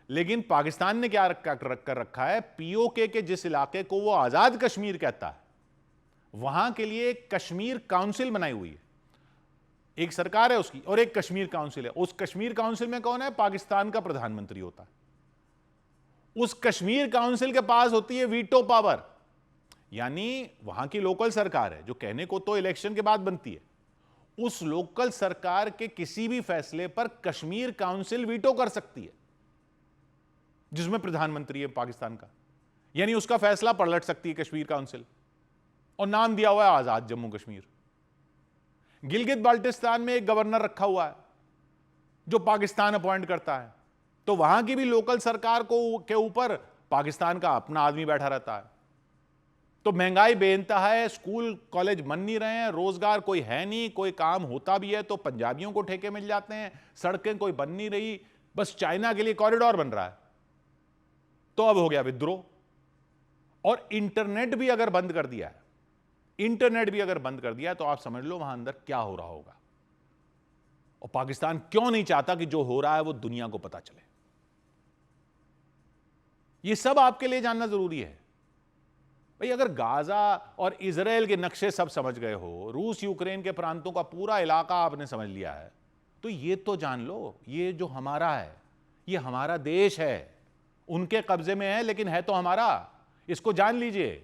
लेकिन पाकिस्तान ने क्या कर रखा है, पीओके के जिस इलाके को वो आजाद कश्मीर कहता है, वहां के लिए एक कश्मीर काउंसिल बनाई हुई है। एक सरकार है उसकी और एक कश्मीर काउंसिल है। उस कश्मीर काउंसिल में कौन है? पाकिस्तान का प्रधानमंत्री होता है। उस कश्मीर काउंसिल के पास होती है वीटो पावर, यानी वहां की लोकल सरकार है, जो कहने को तो इलेक्शन के बाद बनती है। उस लोकल सरकार के किसी भी फैसले पर कश्मीर काउंसिल वीटो कर सकती है, जिसमें प्रधानमंत्री है पाकिस्तान का, यानी उसका फैसला पलट सकती है कश्मीर काउंसिल। और नाम दिया हुआ है आजाद जम्मू कश्मीर। गिलगित बाल्टिस्तान में एक गवर्नर रखा हुआ है जो पाकिस्तान अपॉइंट करता है, तो वहां की भी लोकल सरकार के ऊपर पाकिस्तान का अपना आदमी बैठा रहता है। तो महंगाई बेइंतहा है, स्कूल कॉलेज बन नहीं रहे हैं, रोजगार कोई है नहीं, कोई काम होता भी है तो पंजाबियों को ठेके मिल जाते हैं, सड़कें कोई बन नहीं रही, बस चाइना के लिए कॉरिडोर बन रहा है। तो अब हो गया विद्रोह। और इंटरनेट भी अगर बंद कर दिया है, इंटरनेट भी अगर बंद कर दिया है, तो आप समझ लो वहां अंदर क्या हो रहा होगा। और पाकिस्तान क्यों नहीं चाहता कि जो हो रहा है वो दुनिया को पता चले? ये सब आपके लिए जानना जरूरी है। भाई अगर गाजा और इजराइल के नक्शे सब समझ गए हो, रूस यूक्रेन के प्रांतों का पूरा इलाका आपने समझ लिया है, तो ये तो जान लो, ये जो हमारा है, ये हमारा देश है। उनके कब्जे में है लेकिन है तो हमारा, इसको जान लीजिए।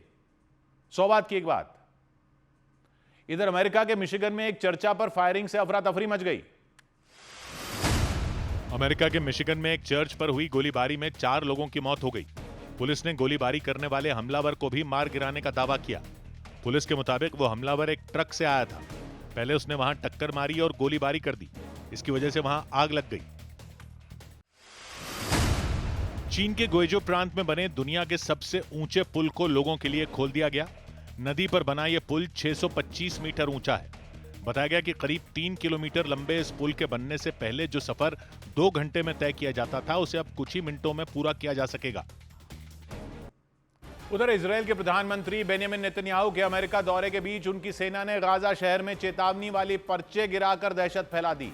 100 बात की एक बात। इधर अमेरिका के मिशिगन में एक चर्चा पर फायरिंग से अफरा तफरी मच गई। अमेरिका के मिशिगन में एक चर्च पर हुई गोलीबारी में 4 लोगों की मौत हो गई। पुलिस ने गोलीबारी करने वाले हमलावर को भी मार गिराने का दावा किया। पुलिस के मुताबिक वो हमलावर एक ट्रक से आया था। पहले उसने वहां टक्कर मारी और गोलीबारी कर दी। इसकी वजह से वहां आग लग गई। चीन के ग्वेजो प्रांत में बने दुनिया के सबसे ऊंचे पुल को लोगों के लिए खोल दिया गया। नदी पर बना यह पुल 625 मीटर ऊंचा है। बताया गया कि करीब 3 किलोमीटर लंबे इस पुल के बनने से पहले जो सफर 2 घंटे में तय किया जाता था, उसे अब कुछ ही मिनटों में पूरा किया जा सकेगा। उधर इजराइल के प्रधानमंत्री बेंजामिन नेतन्याहू के अमेरिका दौरे के बीच उनकी सेना ने गाजा शहर में चेतावनी वाली पर्चे गिराकर दहशत फैला दी।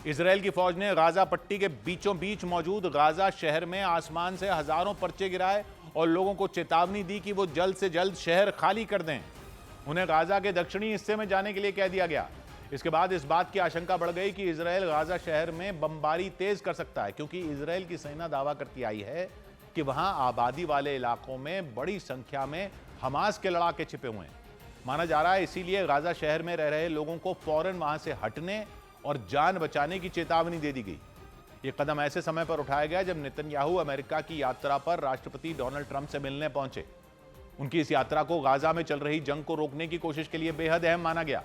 इजराइल की फौज ने गाजा पट्टी के बीचों बीच मौजूद गाजा शहर में आसमान से हजारों पर्चे गिराए और लोगों को चेतावनी दी कि वो जल्द से जल्द शहर खाली कर दें। उन्हें गाजा के दक्षिणी हिस्से में जाने के लिए कह दिया गया। इसके बाद इस बात की आशंका बढ़ गई कि इजराइल गाजा शहर में बमबारी तेज कर सकता है, क्योंकि इजराइल की सेना दावा करती आई है कि वहां आबादी वाले इलाकों में बड़ी संख्या में हमास के लड़ाके छिपे हुए हैं। माना जा रहा है इसीलिए गाजा शहर में रह रहे लोगों को फौरन वहां से हटने और जान बचाने की चेतावनी दे दी गई। ये कदम ऐसे समय पर उठाया गया जब नेतन्याहू अमेरिका की यात्रा पर राष्ट्रपति डोनाल्ड ट्रंप से मिलने पहुंचे। उनकी इस यात्रा को गाजा में चल रही जंग को रोकने की कोशिश के लिए बेहद अहम माना गया।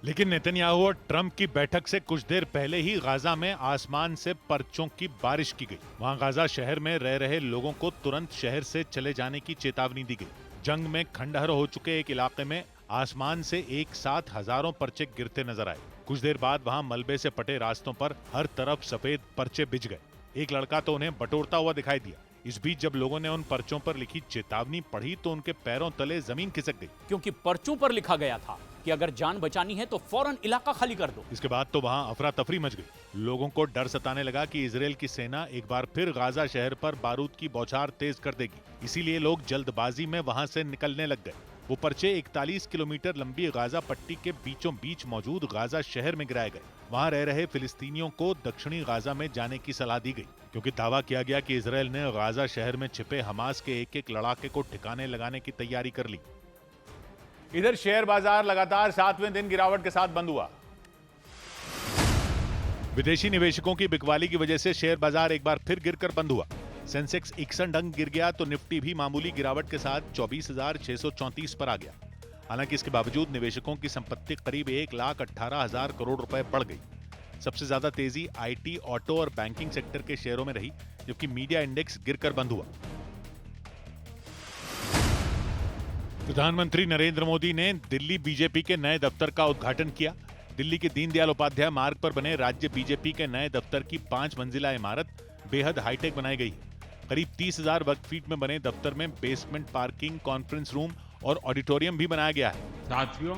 लेकिन नेतन्याहू और ट्रंप की बैठक से कुछ देर पहले ही गाजा में आसमान से पर्चों की बारिश की गई। वहां गाजा शहर में रह रहे लोगों को तुरंत शहर से चले जाने की चेतावनी दी गई। जंग में खंडहर हो चुके एक इलाके में आसमान से एक साथ हजारों पर्चे गिरते नजर आए। कुछ देर बाद वहां मलबे से पटे रास्तों पर हर तरफ सफेद पर्चे बिछ गए। एक लड़का तो उन्हें बटोरता हुआ दिखाई दिया। इस बीच जब लोगों ने उन पर्चों पर लिखी चेतावनी पढ़ी तो उनके पैरों तले जमीन खिसक गई, क्योंकि पर्चों पर लिखा गया था कि अगर जान बचानी है तो फौरन इलाका खाली कर दो। इसके बाद तो वहां अफरा तफरी मच गई। लोगों को डर सताने लगा कि इजराइल की सेना एक बार फिर गाजा शहर पर बारूद की बौछार तेज कर देगी। इसीलिए लोग जल्दबाजी में वहां से निकलने लग गए। वो पर्चे 41 किलोमीटर लंबी गाजा पट्टी के बीचों बीच मौजूद गाजा शहर में गिराए गए। वहां रह रहे फिलिस्तीनियों को दक्षिणी गाजा में जाने की सलाह दी गई, क्योंकि दावा किया गया कि इजरायल ने गाजा शहर में छिपे हमास के एक लड़ाके को ठिकाने लगाने की तैयारी कर ली। इधर शेयर बाजार लगातार 7वें दिन गिरावट के साथ बंद हुआ। विदेशी निवेशकों की बिकवाली की वजह से शेयर बाजार एक बार फिर गिरकर बंद हुआ। सेंसेक्स 61 अंक गिर गया तो निफ्टी भी मामूली गिरावट के साथ 24,634 पर आ गया। हालांकि इसके बावजूद निवेशकों की संपत्ति करीब 1,18,000 करोड़ रुपए बढ़ गई। सबसे ज्यादा तेजी आईटी, ऑटो और बैंकिंग सेक्टर के शेयरों में रही, जबकि मीडिया इंडेक्स गिरकर बंद हुआ। प्रधानमंत्री नरेंद्र मोदी ने दिल्ली बीजेपी के नए दफ्तर का उद्घाटन किया। दिल्ली के दीनदयाल उपाध्याय मार्ग पर बने राज्य बीजेपी के नए दफ्तर की 5 मंजिला इमारत बेहद हाईटेक बनाई गई। करीब 30,000 वर्ग फीट में बने दफ्तर में बेसमेंट पार्किंग, कॉन्फ्रेंस रूम और ऑडिटोरियम भी बनाया गया है। साथियों,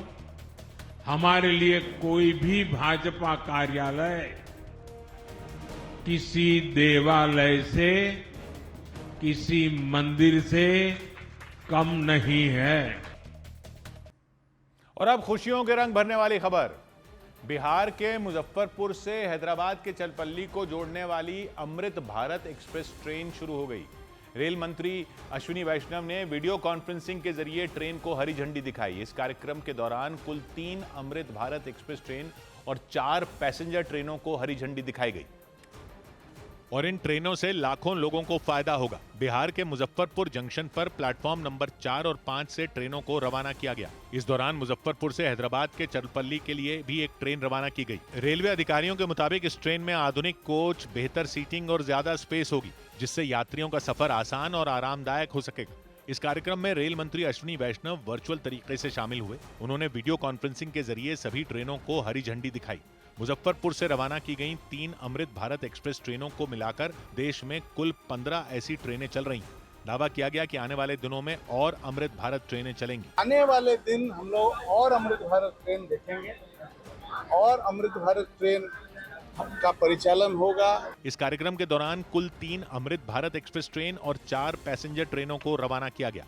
हमारे लिए कोई भी भाजपा कार्यालय किसी देवालय से, किसी मंदिर से कम नहीं है। और अब खुशियों के रंग भरने वाली खबर। बिहार के मुजफ्फरपुर से हैदराबाद के चलपल्ली को जोड़ने वाली अमृत भारत एक्सप्रेस ट्रेन शुरू हो गई। रेल मंत्री अश्विनी वैष्णव ने वीडियो कॉन्फ्रेंसिंग के जरिए ट्रेन को हरी झंडी दिखाई। इस कार्यक्रम के दौरान कुल 3 अमृत भारत एक्सप्रेस ट्रेन और 4 पैसेंजर ट्रेनों को हरी झंडी दिखाई गई। और इन ट्रेनों से लाखों लोगों को फायदा होगा। बिहार के मुजफ्फरपुर जंक्शन पर प्लेटफॉर्म नंबर 4 और 5 से ट्रेनों को रवाना किया गया। इस दौरान मुजफ्फरपुर से हैदराबाद के चलपल्ली के लिए भी एक ट्रेन रवाना की गई। रेलवे अधिकारियों के मुताबिक इस ट्रेन में आधुनिक कोच, बेहतर सीटिंग और ज्यादा स्पेस होगी, जिससे यात्रियों का सफर आसान और आरामदायक हो सकेगा। इस कार्यक्रम में रेल मंत्री अश्विनी वैष्णव वर्चुअल तरीके से शामिल हुए। उन्होंने वीडियो कॉन्फ्रेंसिंग के जरिए सभी ट्रेनों को हरी झंडी दिखाई। मुजफ्फरपुर से रवाना की गई 3 अमृत भारत एक्सप्रेस ट्रेनों को मिलाकर देश में कुल 15 ऐसी ट्रेनें चल रही हैं। दावा किया गया कि आने वाले दिनों में और अमृत भारत ट्रेनें चलेंगी। आने वाले दिन हम लोग और अमृत भारत ट्रेन देखेंगे और अमृत भारत ट्रेन का परिचालन होगा। इस कार्यक्रम के दौरान कुल 3 अमृत भारत एक्सप्रेस ट्रेन और 4 पैसेंजर ट्रेनों को रवाना किया गया।